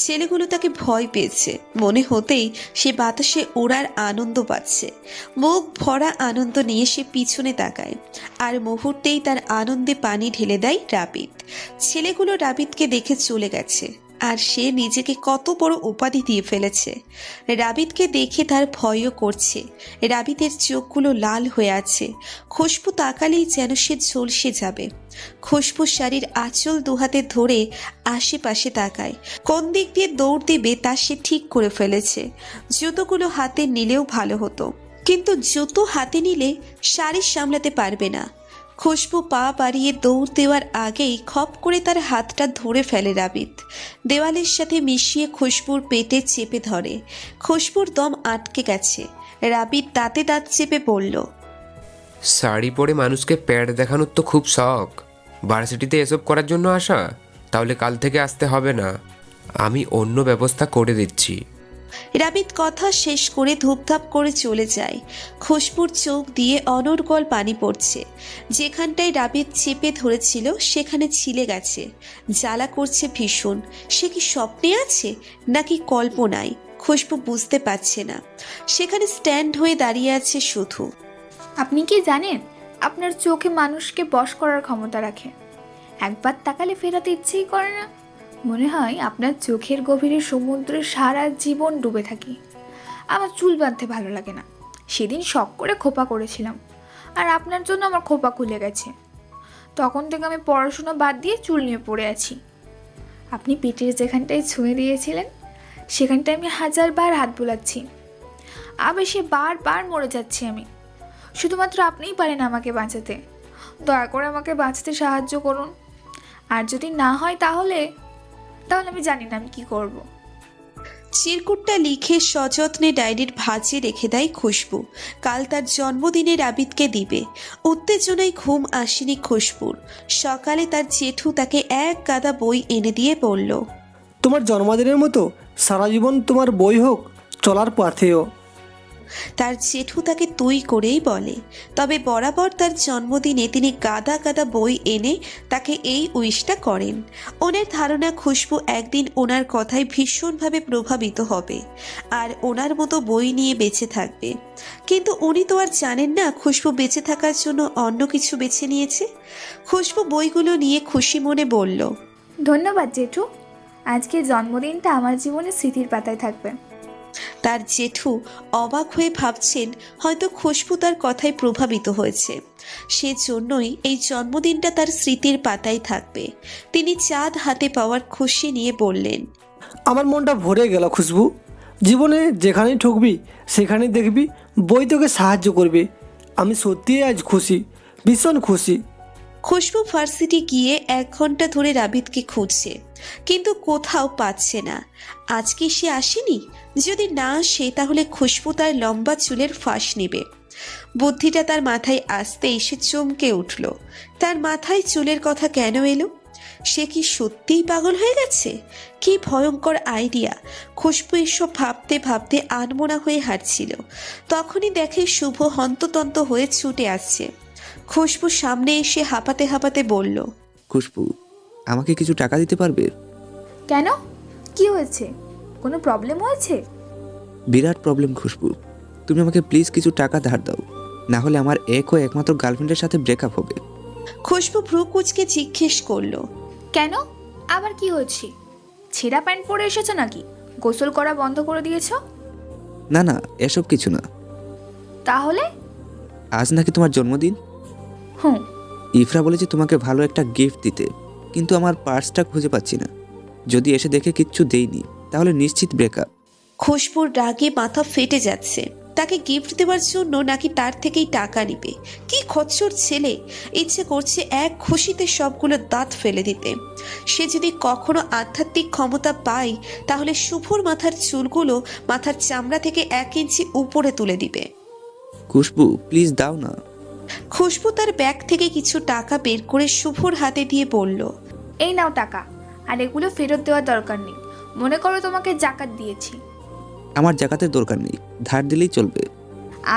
ছেলেগুলো তাকে ভয় পেয়েছে মনে হতেই সে বাতাসে ওড়ার আনন্দ পাচ্ছে। মুখ ভরা আনন্দ নিয়ে সে পিছনে তাকায়, আর মুহূর্তেই তার আনন্দে পানি ঢেলে দেয় রাবিত। ছেলেগুলো রাবিতকে দেখে চলে গেছে, আর সে নিজেকে কত বড় উপাধি দিয়ে ফেলেছে। রাবিতকে দেখে তার ভয়ও করছে। রাবিতের চোখগুলো লাল হয়ে আছে। খুশবু তাকালেই যেন সে ঝলসে যাবে। খুশবু শাড়ির আঁচল দুহাতে ধরে আশেপাশে তাকায়। কোন দিক দিয়ে দৌড় দেবে তা সে ঠিক করে ফেলেছে। জুতোগুলো হাতে নিলেও ভালো হতো, কিন্তু জুতো হাতে নিলে শাড়ি সামলাতে পারবে না। খুশবু পা বাড়িয়ে দৌড় দেওয়ার আগেই খপ করে তার হাতটা ধরে ফেলে রাবিত। দেওয়ালের সাথে মিশিয়ে খুশবুর পেটে চেপে ধরে। খুশবুর দম আটকে গেছে। রাবিত দাঁতে দাঁত চেপে বলল, শাড়ি পরে মানুষকে প্যাড দেখানোর তো খুব শখ। ভার্সিটিতে এসব করার জন্য আসা? তাহলে কাল থেকে আসতে হবে না, আমি অন্য ব্যবস্থা করে দিচ্ছি। রাবিত কথা শেষ করে ধূপধাপ করে চলে যায়। খুশবুর চোখ দিয়ে অনর্গল পানি পড়ছে। যেখানটায় রাবিত চেপে ধরেছিল সেখানে ছিলে গেছে। জ্বালা করছে ভীষণ। সে কি স্বপ্নে আছে নাকি কল্পনায়? খুশবু বুঝতে পারছে না। সেখানে স্ট্যান্ড হয়ে দাঁড়িয়ে আছে শুধু। আপনি কি জানেন আপনার চোখে মানুষকে বশ করার ক্ষমতা রাখে? একবার তাকালে ফেরাতে ইচ্ছেই করে না। মনে হয় আপনার চোখের গভীরে সমুদ্রে সারা জীবন ডুবে থাকি। আমার চুল বাঁধতে ভালো লাগে না। সেদিন শখ করে খোপা করেছিলাম, আর আপনার জন্য আমার খোপা খুলে গেছে। তখন থেকে আমি পড়াশোনা বাদ দিয়ে চুল নিয়ে পড়ে আছি। আপনি পেটের যেখানটায় ছুঁয়ে দিয়েছিলেন সেখানটায় আমি 1000 বার হাত বুলাচ্ছি। আবেশে বারবার মরে যাচ্ছি আমি। শুধুমাত্র আপনিই পারেন আমাকে বাঁচাতে। দয়া করে আমাকে বাঁচতে সাহায্য করুন। আর যদি না হয় তাহলে আমি জানি না আমি কি করব। চিরকুটটা লিখে সযত্নে ডায়েরির ভাঁজে রেখে দেয় খুশবু। কাল তার জন্মদিনে রাবিতকে দিবে। উত্তেজনায় ঘুম আসেনি খুশবুর। সকালে তার জেঠু তাকে এক গাদা বই এনে দিয়ে বলল, তোমার জন্মদিনের মতো সারা জীবন তোমার বই হোক চলার পথেও। তার জেঠু তাকে তুই করেই বলে। তবে বরাবর তার জন্মদিনে তিনি গাদা গাদা বই এনে তাকে এই উইশটা করেন। ওনার ধারণা খুশবু একদিন ওনার কথায় ভীষণভাবে প্রভাবিত হবে, আর ওনার মতো বই নিয়ে বেঁচে থাকবে। কিন্তু উনি তো আর জানেন না খুশবু বেঁচে থাকার জন্য অন্য কিছু বেছে নিয়েছে। খুশবু বইগুলো নিয়ে খুশি মনে বলল, ধন্যবাদ জেঠু। আজকের জন্মদিনটা আমার জীবনে স্মৃতির পাতায় থাকবে। তার জেঠু অবাক হয়ে ভাবছেন হয়তো খুশবু তার কথায় প্রভাবিত হয়েছে, সেজন্যই এই জন্মদিনটা তার স্মৃতির পাতায় থাকবে। তিনি চাঁদ হাতে পাওয়ার খুশি নিয়ে বললেন, আমার মনটা ভরে গেল খুশবু। জীবনে যেখানেই ঠকবি সেখানেই দেখবি বই তোকে সাহায্য করবে। আমি সত্যিই আজ খুশি, ভীষণ খুশি। খুশবু ভার্সিটি গিয়ে 1 ঘন্টা ধরে রাবিতকে খুঁজছে, কিন্তু কোথাও পাচ্ছে না। আজকে সে আসেনি? যদি না আসে তাহলে খুশবু তার লম্বা চুলের ফাঁস নেবে। বুদ্ধিটা তার মাথায় আসতেই সে চমকে উঠল। তার মাথায় চুলের কথা কেন এলো? সে কি সত্যিই পাগল হয়ে গেছে? কি ভয়ঙ্কর আইডিয়া! খুশবু এসব ভাবতে ভাবতে আনমনা হয়ে হাঁটছিল। তখনই দেখে শুভ হন্ততন্ত হয়ে ছুটে আসছে। খুশবু সামনে এসে হাঁপাতে হাঁপাতে বলল, খুশবু, আমাকে কিছু টাকা দিতে পারবে? কেন? কি হয়েছে? কোনো প্রবলেম হয়েছে? বিরাট প্রবলেম খুশবু। তুমি আমাকে প্লিজ কিছু টাকা ধার দাও, না হলে আমার এক ও একমাত্র গার্লফ্রেন্ডের সাথে ব্রেকআপ হবে। খুশবু ভ্রু কুঁচকে জিজ্ঞেস করলো, কেন? আবার কি হয়েছে? ছেঁড়া প্যান্ট পরে এসেছো নাকি? গোসল করা বন্ধ করে দিয়েছো? না না, এসব কিছু না। তাহলে? আজ নাকি তোমার জন্মদিন। হুম। ইফরা বলেছে তোমাকে ভালো একটা গিফট দিতে, কিন্তু আমার পার্সটা খুঁজে পাচ্ছি না। যদি এসে দেখে কিচ্ছু দেইনি তাহলে নিশ্চিত ব্রেকআপ। খুশবুর রাগে মাথা ফেটে যাচ্ছে। তাকে গিফট দেওয়ার জন্য নাকি তার থেকেই টাকা নিবে? কি খচ্চর ছেলে! ইচ্ছে করছে এক খুশিতে সবগুলো দাঁত ফেলে দিতে। সে যদি কখনো আধ্যাত্মিক ক্ষমতা পায় তাহলে শুভর মাথার চুলগুলো মাথার চামড়া থেকে 1 ইঞ্চি উপরে তুলে দিবে। খুশবু প্লিজ দাও না। খুশবু তার ব্যাগ থেকে কিছু টাকা বের করে শুভর হাতে দিয়ে বলল, এই নাও টাকা, আর এগুলো ফেরত দেওয়ার দরকার নেই। মনে করো তোমাকে জাকাত দিয়েছি। আমার জাকাতের দরকার নেই, ধার দিলেই চলবে।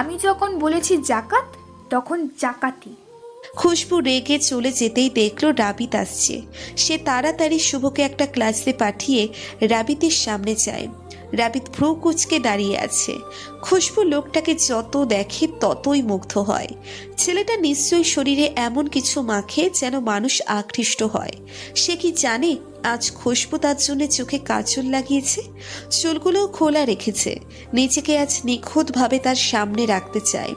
আমি যখন বলেছি জাকাত, তখন জাকাতই। খুশবু রেগে চলে যেতেই দেখলো রাবিত আসছে। সে তাড়াতাড়ি শুভকে একটা ক্লাসে পাঠিয়ে রাবিতের সামনে যায়। রাবিত ভ্রু কুচকে দাঁড়িয়ে আছে। খুশবু লোকটাকে যত দেখে ততই মুগ্ধ হয়। ছেলেটা নিশ্চয়ই শরীরে এমন কিছু মাখে যেন মানুষ আকৃষ্ট হয়। সে কি জানে আজ খুশবু তার জন্য চোখে কাজল লাগিয়েছে, চুলগুলোও খোলা রেখেছে। নিজেকে আজ নিখুঁতভাবে তার সামনে রাখতে চায়।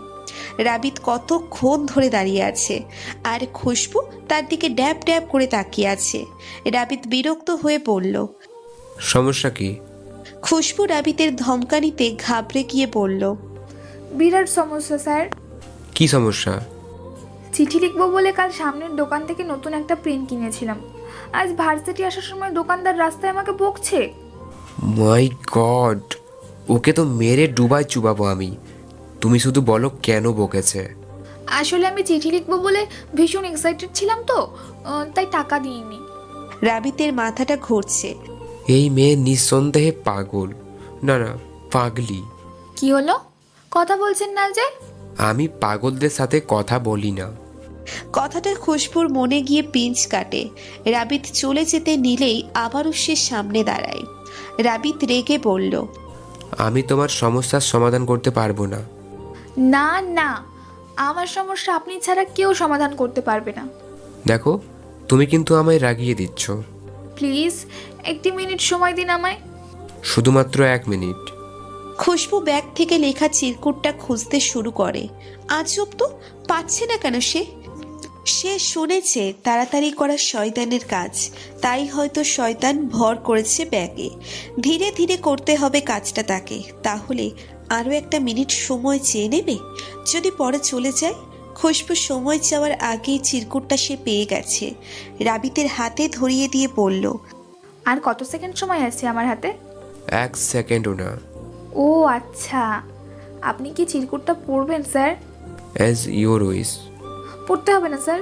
রাবিত কতক্ষণ ধরে দাঁড়িয়ে আছে, আর খুশবু তার দিকে ড্যাব ড্যাব করে তাকিয়ে আছে। রাবিত বিরক্ত হয়ে পড়ল। সমস্যা কি? খুশবু রাবিতের ধমকানিতে ঘাবড়ে গিয়ে বলল, বিরাট সমস্যা স্যার। কি সমস্যা? চিঠি লিখবো বলে কাল সামনের দোকান থেকে নতুন একটা পেন কিনেছিলাম। আজ ভার্সিটি আসার সময় দোকানদার রাস্তায় আমাকে বকছে। মাই গড, ওকে তো মেরে ডুবায় চুবাবো আমি। তুমি শুধু বলো কেন বকেছে। আসলে আমি চিঠি লিখবো বলে ভীষণ এক্সাইটেড ছিলাম তো, তাই টাকা দিইনি। রাবিতের মাথাটা ঘুরছে। এই মেয়ে নিঃসন্দেহে পাগল, না না পাগলি। কি হলো, কথা বলছেন না যে? আমি পাগলদের সাথে কথা বলি না। কথাটা খুশবুর মনে গিয়ে পিঞ্চ কাটে। রাবিত চলে যেতে নিলেই আবারও সে সামনে দাঁড়ায়। রাবিত রেগে বলল, আমি তোমার সমস্যার সমাধান করতে পারবো না। না না, আমার সমস্যা আপনি ছাড়া কেউ সমাধান করতে পারবে না। দেখো, তুমি কিন্তু আমায় রাগিয়ে দিচ্ছ। প্লিজ একটি মিনিট সময় দিন আমায়। শুধুমাত্র 1 মিনিট। খুশবু ব্যাগ থেকে লেখা চিরকুটটা খুঁজতে শুরু করে। আজব তো, পাচ্ছে না কেন সে? সে শুনেছে তাড়াতাড়ি করা শয়তানের কাজ, তাই হয়তো শয়তান ভর করেছে ব্যাগে। ধীরে ধীরে করতে হবে কাজটা তাকে। তাহলে আরও 1 মিনিট সময় চেয়ে নেবে। যদি পরে চলে যায়? খুশবু সময় চাওয়ার আগেই চিরকুটটা সে পেয়ে গেছে। রাবিতের হাতে ধরিয়ে দিয়ে বলল, আর কত সেকেন্ড সময় আছে আমার হাতে? 1 সেকেন্ডও না। ও আচ্ছা, আপনি কি চিরকুটটা পড়বেন স্যার? As your wish. পড়তে হবে না স্যার,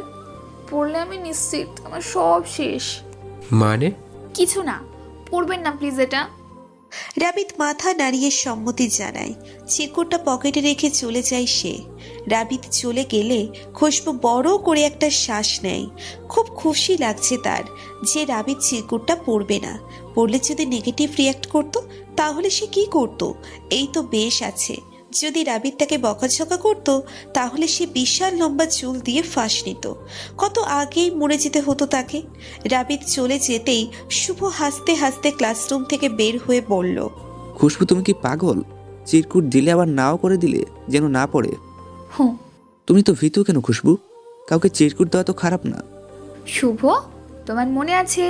পড়লে আমি নিশ্চিত আমার সব শেষ। মানে? কিছু না, পড়বেন না প্লিজ এটা। রাবিত মাথা নাড়িয়ে সম্মতি জানায়। চিরকুটটা পকেটে রেখে চলে যায় সে। রাবিত চলে গেলে খুশবু বড় করে একটা শ্বাস নেয়। খুব খুশি লাগছে তার যে রাবিত চিরকুটটা পড়বে না। পড়লে যদি নেগেটিভ রিয়াক্ট করতো তাহলে সে কি করত? এই তো বেশ আছে। যদি রাবিত তাকে বকাঝকা করত তাহলে সে বিশাল লম্বা চুল দিয়ে ফাঁস নিত। কত আগেই মরে যেতে হতো তাকে। রাবিত চলে যেতেই শুভ হাসতে হাসতে ক্লাসরুম থেকে বের হয়ে বলল, খুশবু তুমি কি পাগল? চিরকুট দিলে আবার নাও করে দিলে, যেন না পড়ে। হুম। তুমি তো ভীতু কেন খুশবু? কাউকে চিরকুট দেওয়া তো খারাপ না। শুভ, তোমার মনে আছে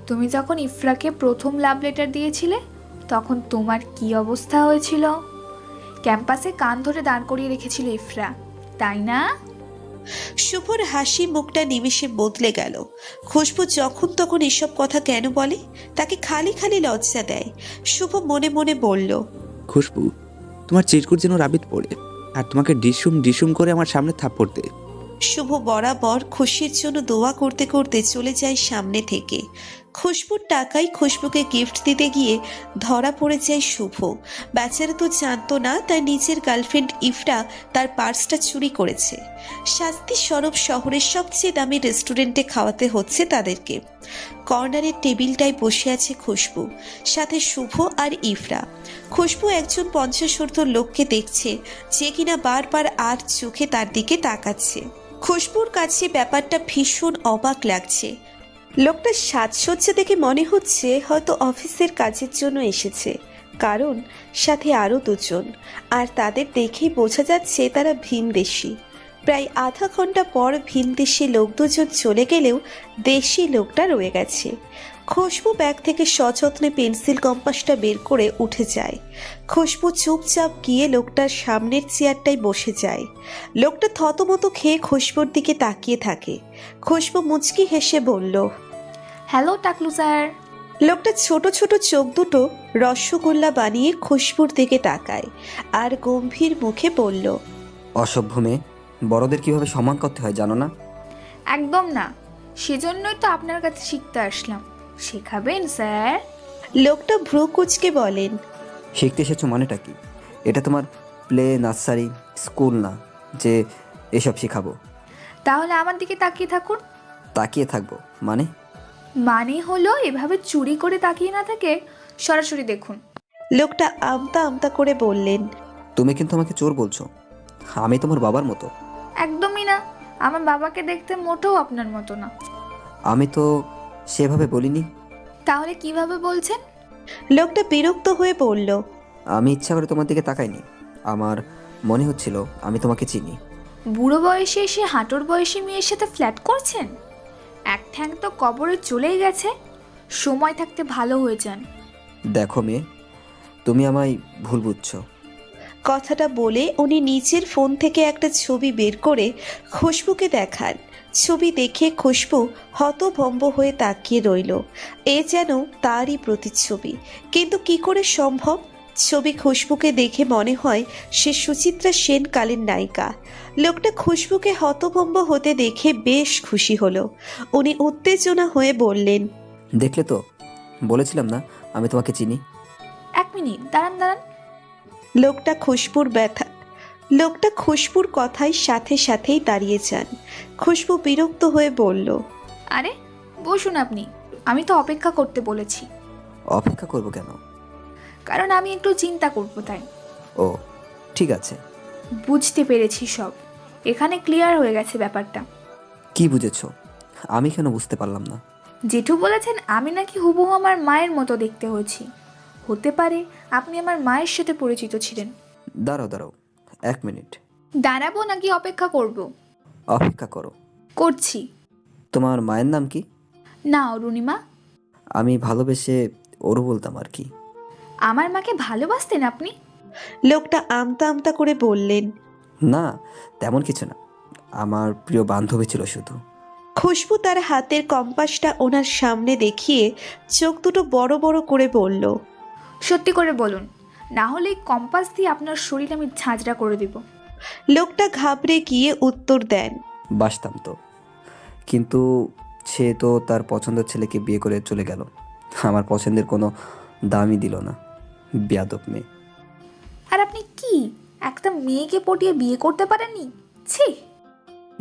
তুমি যখন ইফরাকে প্রথম লাভ লেটার দিয়েছিলে তখন তোমার কি অবস্থা হয়েছিল? ক্যাম্পাসে কান ধরে দাঁড় করিয়ে রেখেছিল ইফরা, তাই না? শুভর হাসি মুখটা নিমেষে বদলে গেল। খুশবু যখন তখন এসব কথা কেন বলে? তাকে খালি খালি লজ্জা দেয়। শুভ মনে মনে বলল, খুশবু, তোমার চিরকুট যেন রাবিত পড়ে, আর তোমাকে ডিসুম ডিসুম করে আমার সামনে থাপ্পড় দেয়। শুভ বরাবর খুশির জন্য দোয়া করতে করতে চলে যায় সামনে থেকে। খুশবুর টাকায় খুশবুকে গিফট দিতে গিয়ে ধরা পড়ে যায় শুভ। বেচারা তো জানতো না তার নিজের গার্লফ্রেন্ড ইফরা তার পার্সটা চুরি করেছে। শাস্তি স্বরূপ শহরের সবচেয়ে দামি রেস্টুরেন্টে খাওয়াতে হচ্ছে তাদেরকে। কর্নারের টেবিলটায় বসে আছে খুশবু, সাথে শুভ আর ইফরা। খুশবু একজন 50 লোককে দেখছে যে কিনা বারবার আর চোখে তার দিকে তাকাচ্ছে। খুশবুর কাছে ব্যাপারটা ভীষণ অবাক লাগছে। লোকটা সাজসজ্জা দেখে মনে হচ্ছে হয়তো অফিসের কাজের জন্য এসেছে, কারণ সাথে আরও 2 জন, আর তাদের দেখেই বোঝা যাচ্ছে তারা ভিনদেশি। প্রায় আধা ঘন্টা পর ভিনদেশি লোক 2 জন চলে গেলেও দেশি লোকটা রয়ে গেছে। খুশবু ব্যাগ থেকে সযত্নে পেন্সিল কম্পাসটা বের করে উঠে যায়। খুশবু চুপচাপ গিয়ে লোকটার সামনের চেয়ারটায় বসে যায়। লোকটা থতমত খেয়ে খুশবুর দিকে তাকিয়ে থাকে। খুশবু মুচকি হেসে বলল, হ্যালো টাকলু স্যার। লোকটা ছোট ছোট চোখ দুটো রসগোল্লা বানিয়ে খুশবুর দিকে তাকায় আর গম্ভীর মুখে বলল, অসভ্য মেয়ে, বড়দের কিভাবে সম্মান করতে হয় জানো না? একদম না, সেজন্যই তো আপনার কাছে শিখতে আসলাম। শেখাবেন স্যার? লোকটা ভ্রু কুঁচকে বলেন। শিখতে এসেছো মানেটা কি? এটা তোমার প্লে নার্সারি স্কুল না যে এসব শেখাবো। তাহলে আমার দিকে তাকিয়ে থাকুন। তাকিয়ে থাকবো মানে? মানে হলো এভাবে চুরি করে তাকিয়ে না থাকে সরাসরি দেখুন। লোকটা আমতা আমতা করে বললেন। তুমি কিন্তু আমাকে চোর বলছো। আমি তোমার বাবার মতো? একদমই না, আমার বাবাকে দেখতে মোটেও আপনার মতো না। আমি তো সেভাবে বলিনি। তাহলে কিভাবে বলছেন? লোকটা বিরক্ত হয়ে বলল। আমি ইচ্ছা করে তোমার দিকে তাকাইনি। আমার মনে হচ্ছিল আমি তোমাকে চিনি। বুড়ো বয়সে এসে হাঁটুর বয়সী মেয়ের সাথে ফ্ল্যাট করছেন? এক ঠ্যাং তো কবরে চলেই গেছে। সময় থাকতে ভালো হয়ে যান। দেখো মেয়ে, তুমি আমায় ভুল বুঝছো। কথাটা বলে উনি নিচের ফোন থেকে একটা ছবি বের করে খুশবুকে দেখান। ছবি দেখে খুশবু হতভম্ব হয়ে তাকিয়ে রইল। এ যেন তারই প্রতিচ্ছবি, কিন্তু কি করে সম্ভব? ছবি খুশবুকে দেখে মনে হয় সে সুচিত্রা সেন কালের নায়িকা। লোকটা খুশবুকে হতভম্ব হতে দেখে বেশ খুশি হলো। উনি উত্তেজনা হয়ে বললেন। দেখলে তো, বলেছিলাম না আমি তোমাকে চিনি। এক মিনিট দাঁড়ান দাঁড়ান। লোকটা খুশবুর কথায় সাথে সাথেই দাঁড়িয়ে যান। খুশবু বিরক্ত হয়ে বলল। আরে বসুন আপনি, আমি তো অপেক্ষা করতে বলেছি। অপেক্ষা করবো কেন? কারণ আমি একটু চিন্তা করবো তাই। ও ঠিক আছে। বুঝতে পেরেছি সব, এখানে ক্লিয়ার হয়ে গেছে ব্যাপারটা। কি বুঝেছো? আমি কেন বুঝতে পারলাম না? জেঠু বলেছেন আমি নাকি হুবহু আমার মায়ের মতো দেখতে হয়েছি। হতে পারে আপনি আমার মায়ের সাথে পরিচিত ছিলেন। দাঁড়াও দাঁড়াও, 1 মিনিট। দাঁড়াবো নাকি অপেক্ষা করব? অপেক্ষা করো। করছি। তোমার মায়ের নাম কি? না অরুণিমা। আমি ভালোবেসে ওরও বলতাম আর কি। আমার মাকে ভালোবাসতেন আপনি? লোকটা আমতা আমতা করে বললেন। না তেমন কিছু না, আমার প্রিয় বান্ধবী ছিল শুধু। খুশবু তার হাতের কম্পাসটা ওনার সামনে দেখিয়ে চোখ দুটো বড় বড় করে বলল। সত্যি করে বলুন, না হলে এই কম্পাস দিয়ে আপনার শরীর আমি ঝাঁঝরা করে দিব। লোকটা ঘাবড়ে গিয়ে উত্তর দেন। বাসতাম তো, কিন্তু সে তো তার পছন্দের ছেলেকে বিয়ে করে চলে গেল। আমার পছন্দের কোনো দামই দিল না, বেয়াদব মেয়ে। আর আপনি কি একটা মেয়েকে পটিয়ে বিয়ে করতে পারেননি? ছি।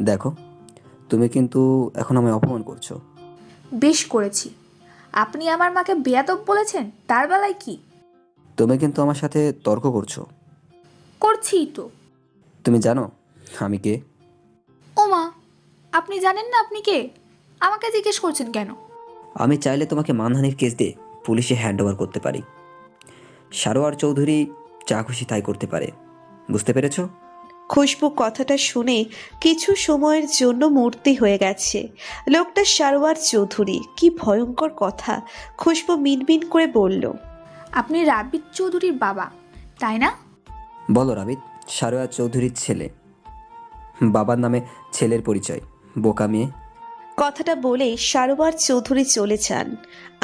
দেখো, তুমি কিন্তু এখন আমায় অপমান করছো। বেশ করেছি। আপনি আমার মাকে বেয়াদব বলেছেন, তার বেলায় কি? তুমি কিন্তু আমার সাথে তর্ক করছো। করছিই তো। তুমি জানো আমি কে? ও মা, আপনি জানেন না আপনি কে? আমাকে জিজ্ঞেস করছেন কেন? আমি চাইলে তোমাকে মানহানির কেস দিয়ে পুলিশে হ্যান্ডওভার করতে পারি। সারোয়ার চৌধুরী যা খুশি তাই করতে পারে, বুঝতে পেরেছো? খুশবু কথাটা শুনে কিছু সময়ের জন্য মূর্তি হয়ে গেছে। লোকটা সারোয়ার চৌধুরী, কি ভয়ঙ্কর কথা। খুশবু মিনমিন করে বলল। আপনি রাবিদ চৌধুরীর বাবা, তাই না? বলো রাবিদ, সারোয়ার চৌধুরীর ছেলে। বাবার নামে ছেলের পরিচয়, বোকা মেয়ে। কথাটা বলে সারোয়ার চৌধুরী চলে যান,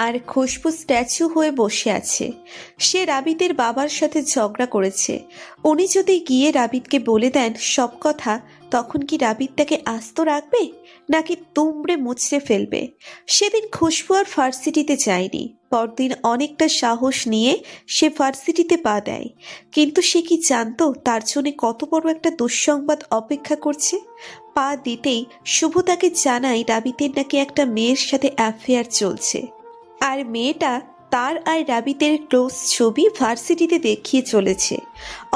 আর খুশবু স্ট্যাচু হয়ে বসে আছে। সে রাবিতের বাবার সাথে ঝগড়া করেছে। উনি যদি গিয়ে রাবিতকে বলে দেন সব কথা, তখন কি রাবিত তাকে আস্ত রাখবে নাকি তুমড়ে মুচড়ে ফেলবে? সেদিন খুশবু আর ভার্সিটিতে যায়নি। পরদিন অনেকটা সাহস নিয়ে সে ভার্সিটিতে পা দেয়, কিন্তু সে কি জানতো তার জন্য কত বড় একটা দুঃসংবাদ অপেক্ষা করছে? পা দিতেই শুভ তাকে জানায় রাবিতের নাকি একটা মেয়ের সাথে অ্যাফেয়ার চলছে, আর মেয়েটা তার আর রাবিতের ক্লোজ ছবি ভার্সিটিতে দেখিয়ে চলেছে।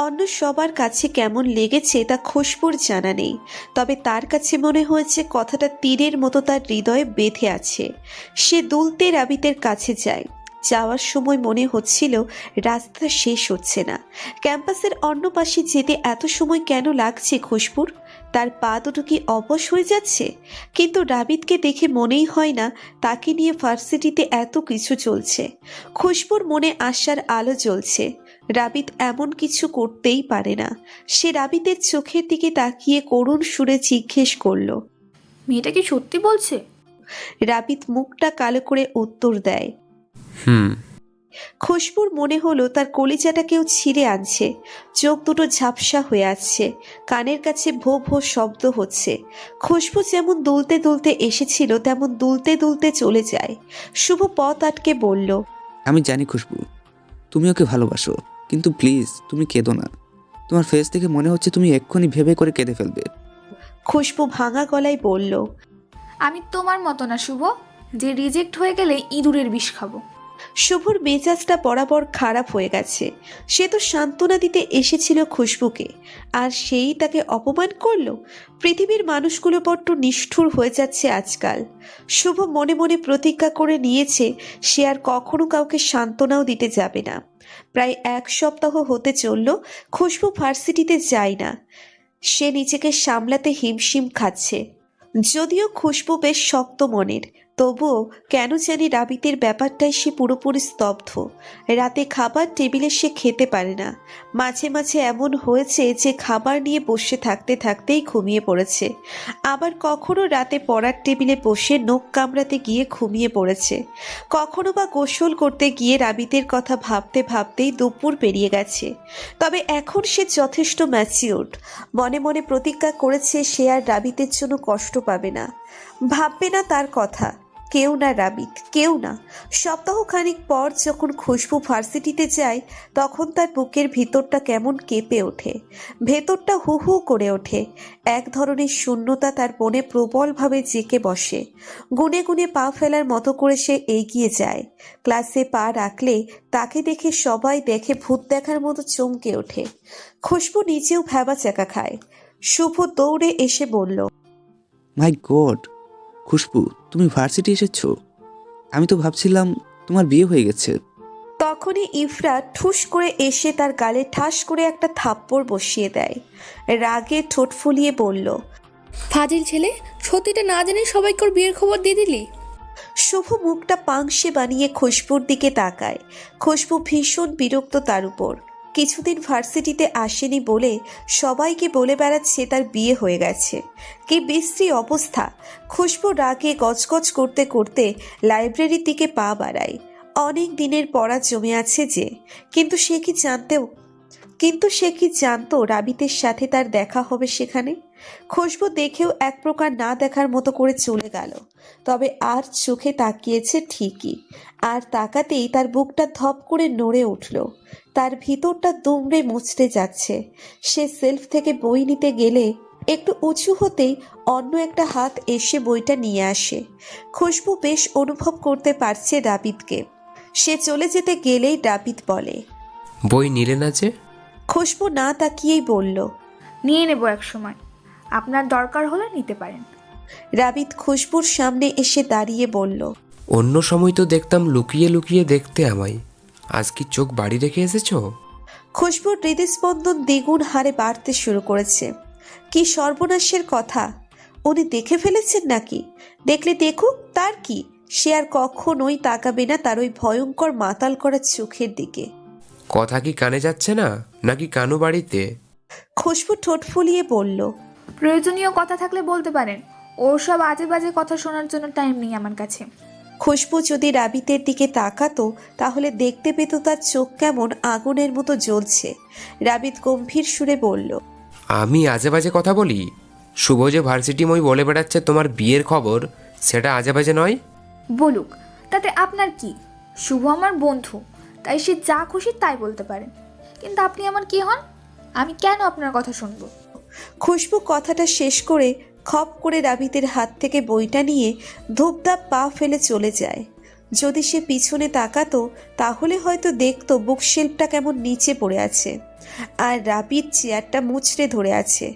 অন্য সবার কাছে কেমন লেগেছে তা খুশবুর জানা নেই, তবে তার কাছে মনে হয়েছে কথাটা তীরের মতো তার হৃদয়ে বেঁধে আছে। সে দুলতে রাবিতের কাছে যায়। যাওয়ার সময় মনে হচ্ছিল রাস্তা শেষ হচ্ছে না। ক্যাম্পাসের অন্য পাশে যেতে এত সময় কেন লাগছে খুশবুর? তার পা দুটো কি অবশ হয়ে যাচ্ছে? কিন্তু রাবিতকে দেখে মনেই হয় না তাকে নিয়ে ভার্সিটিতে এত কিছু চলছে। খুশবুর মনে আশার আলো জ্বলছে। রাবিত এমন কিছু করতেই পারে না। সে রাবিতের চোখের দিকে তাকিয়ে করুণ সুরে জিজ্ঞেস করল। মেয়েটা কি সত্যি বলছে? রাবিত মুখটা কালো করে উত্তর দেয়। খুশবুর মনে হলো তার কলিজাটা কেউ ছিঁড়ে আনছে। চোখ দুটো ঝাপসা হয়ে আসছে, কানের কাছে ভো ভো শব্দ হচ্ছে। খুশবু যেমন দুলতে দুলতে এসেছিল তেমন দুলতে দুলতে চলে যায়। শুভ পথ আটকে বলল, আমি জানি খুশবু, তুমি ওকে ভালোবাসো, কিন্তু প্লিজ তুমি কেঁদো না। তোমার ফেস থেকে মনে হচ্ছে তুমি এক্ষুনি ভেবে করে কেঁদে ফেলবে। খুশবু ভাঙা গলায় বলল, আমি তোমার মতো না শুভ, যে রিজেক্ট হয়ে গেলে ইঁদুরের বিষ খাবো। শুভর মেজাজটা বরাবর খারাপ হয়ে গেছে। সে তো সান্ত্বনা দিতে এসেছিল খুশবুকে, আর সেই তাকে অপমান করলো। পৃথিবীর মানুষগুলো বড্ড নিষ্ঠুর হয়ে যাচ্ছে আজকাল। শুভ মনে মনে প্রতিজ্ঞা করে নিয়েছে সে আর কখনো কাউকে সান্ত্বনাও দিতে যাবে না। প্রায় 1 সপ্তাহ হতে চলল খুশবু ভার্সিটিতে যায় না। সে নিজেকে সামলাতে হিমশিম খাচ্ছে। যদিও খুশবু বেশ শক্ত মনের, তবুও কেন জানি রাবিতের ব্যাপারটাই সে পুরোপুরি স্তব্ধ। রাতে খাবার টেবিলে সে খেতে পারে না। মাঝে মাঝে এমন হয়েছে যে খাবার নিয়ে বসে থাকতে থাকতেই ঘুমিয়ে পড়েছে। আবার কখনো রাতে পড়ার টেবিলে বসে নখ কামড়াতে গিয়ে ঘুমিয়ে পড়েছে। কখনো বা গোসল করতে গিয়ে রাবিতের কথা ভাবতে ভাবতেই দুপুর পেরিয়ে গেছে। তবে এখন সে যথেষ্ট ম্যাচিউরড। মনে মনে প্রতিজ্ঞা করেছে সে আর রাবিতের জন্য কষ্ট পাবে না, ভাববে না তার কথা। কেউ না রাবিত, কেউ না। সপ্তাহখানিক পর যখন খুশবু ভার্সিটিতে যায় তখন তার বুকের ভিতরটা কেমন কেঁপে ওঠে, ভেতরটা হু হু করে ওঠে। এক ধরনের শূন্যতা তার মনে প্রবলভাবে জেঁকে বসে। গুনে গুনে পা ফেলার মতো করে সে এগিয়ে যায়। ক্লাসে পা রাখলে তাকে দেখে সবাই দেখে ভূত দেখার মতো চমকে ওঠে। খুশবু নিজেও ভ্যাবাচ্যাকা খায়। শুভ দৌড়ে এসে বলল, মাই গড খুশবু, তুমি ভার্সিটি এসেছো? আমি তো ভাবছিলাম তোমার বিয়ে হয়ে গেছে। তখনই ইফরা ঠুস করে এসে তার গালে ঠাস করে একটা থাপ্পড় বসিয়ে দেয়। রাগে ঠোঁট ফুলিয়ে বলল, ফাজিল ছেলে, সত্যিটা না জেনে সবাইকে ওর বিয়ের খবর দিয়ে দিলি। শুভ মুখটা পাংশে বানিয়ে খুশবুর দিকে তাকায়। খুশবু ভীষণ বিরক্ত তার উপর। কিছুদিন ভার্সিটিতে আসেনি বলে সবাইকে বলে বেড়াচ্ছে তার বিয়ে হয়ে গেছে। কি বিশ্রী অবস্থা! খুশবু রাগে গজগজ করতে করতে লাইব্রেরির দিকে পা বাড়ায়। অনেক দিনের পড়া জমে আছে যে, কিন্তু সে কি জানতো রাবিতের সাথে তার দেখা হবে সেখানে। খুশবু দেখেও এক প্রকার না দেখার মতো করে চলে গেল। তবে আর চোখে তাকিয়েছে ঠিকই, আর তাকাতেই তার বুকটা ধপ করে নড়ে উঠল। তার ভিতরটা দুমড়ে মুচড়ে যাচ্ছে। সে সেলফ থেকে বই নিতে গেলে একটু উঁচু হতেই অন্য একটা হাত এসে বইটা নিয়ে আসে। খুশবু বেশ অনুভব করতে পারছে রাবিতকে। সে চলে যেতে গেলেই রাবিত বলে, বই নিলে না যে? খুশবু না তাকিয়েই বলল, নিয়ে নেব এক সময়, আপনার দরকার হলে নিতে পারেন। রাবিত খুশবুর সামনে এসে দাঁড়িয়ে বলল, অন্য সময় তো দেখতাম লুকিয়ে লুকিয়ে দেখতে আমায়, আজ কি চোখ বাড়ি রেখে এসেছো? খুশবুর হৃদস্পন্দন দ্বিগুণ হারে বাড়তে শুরু করেছে। কি সর্বনাশের কথা! উনি দেখে ফেলেছেন নাকি? দেখলে দেখুক, তার কি? সে আর কখনোই তাকাবে না তার ওই ভয়ঙ্কর মাতাল করা চোখের দিকে। কথা কি কানে যাচ্ছে না, নাকি কানু বাড়িতে? খুশবু ঠোঁট ফুলিয়ে বলল, প্রয়োজনীয় কথা থাকলে বলতে পারেন, ওর সব আজে বাজে কথা শোনার জন্য টাইম নেই আমার কাছে। খুশবু যদি রাবিতের দিকে তাকাতো তাহলে দেখতে পেত তার চোখ কেমন আগুনের মতো জ্বলছে। রাবিত গম্ভীর সুরে বলল, আমি আজে বাজে কথা বলি? শুভ যে ভার্সিটি মই বলে বেড়াচ্ছে তোমার বিয়ের খবর, সেটা আজে বাজে নয়? বলুক, তাতে আপনার কি? শুভ আমার বন্ধু, তাই সে যা খুশি তাই বলতে পারেন। কিন্তু আপনি আমার কি হন? আমি কেন আপনার কথা শুনবো? খুশবু কথাটা শেষ করে খপ করে রাবিতের হাত থেকে বইটা নিয়ে ধূপধাপ পা ফেলে চলে যায়। যদি সে পিছনে তাকাতো তাহলে হয়তো দেখতো বুকশেল্ফটা কেমন নিচে পড়ে আছে, আর রাবিত চেয়ারটা মুচড়ে ধরে আছে।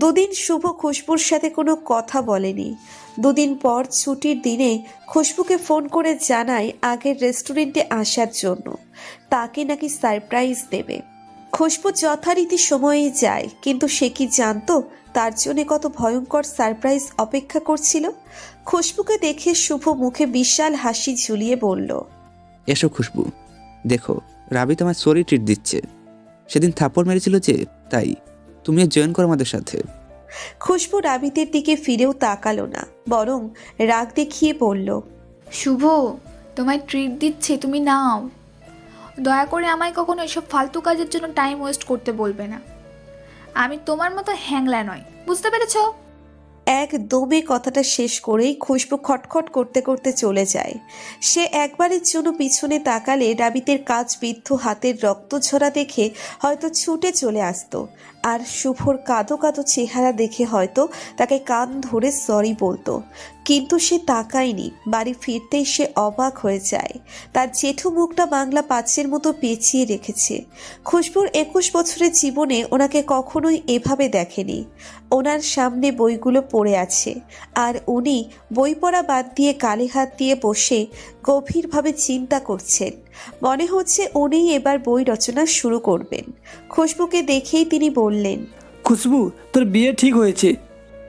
দুদিন শুভ খুশবুর সাথে কোনো কথা বলেনি। দুদিন পর ছুটির দিনে খুশবুকে ফোন করে জানায় আগের রেস্টুরেন্টে আসার জন্য, তাকে নাকি সারপ্রাইজ দেবে। খুশবু যথারীতি সময়েই যায়, কিন্তু সে কি জানতো তার জন্য কত ভয়ঙ্কর সারপ্রাইজ অপেক্ষা করছিল। খুশবুকে দেখে শুভ মুখে বিশাল হাসি ঝুলিয়ে বলল, এসো খুশবু, দেখো রাবিত আমার সরি ট্রিট দিচ্ছে। সেদিন থাপ্পড় মেরেছিল যে, তাই তুমিও জয়েন করো আমাদের সাথে। খুশবু রাবিতের দিকে ফিরেও তাকালো না, বরং রাগ দেখিয়ে বলল, শুভ, তোমায় ট্রিট দিচ্ছে, তুমি নাও। দয়া করে আমায় কখনো এসব ফালতু কাজের জন্য টাইম ওয়েস্ট করতে বলবে না। আমি তোমার মতো হ্যাংলা নয়, বুঝতে পেরেছো? একদমই কথাটা শেষ করেই খুশবু খটখট করতে করতে চলে যায়। সে একবারের জন্য পিছনে তাকালে রাবিতের কাজ বিদ্ধ হাতের রক্ত ঝরা দেখে হয়তো ছুটে চলে আসতো, আর শুভর কাঁদো কাঁদো চেহারা দেখে হয়তো তাকে কান ধরে সরি বলতো। কিন্তু সে তাকায়নি। বাড়ি ফিরতেই সে অবাক হয়ে যায়। তার জেঠু মুখটা বাংলা পাঁচের মতো পেঁচিয়ে রেখেছে। খুশবুর 21 বছরের জীবনে ওনাকে কখনোই এভাবে দেখেনি। ওনার সামনে বইগুলো পড়ে আছে, আর উনি বই পড়া বাদ দিয়ে গালে হাত দিয়ে বসে গভীরভাবে চিন্তা করছেন। মনে হচ্ছে উনি এবার বই রচনা শুরু করবেন। খুশবুকে দেখেই তিনি বললেন, খুশবু, তোর বিয়ে ঠিক হয়েছে।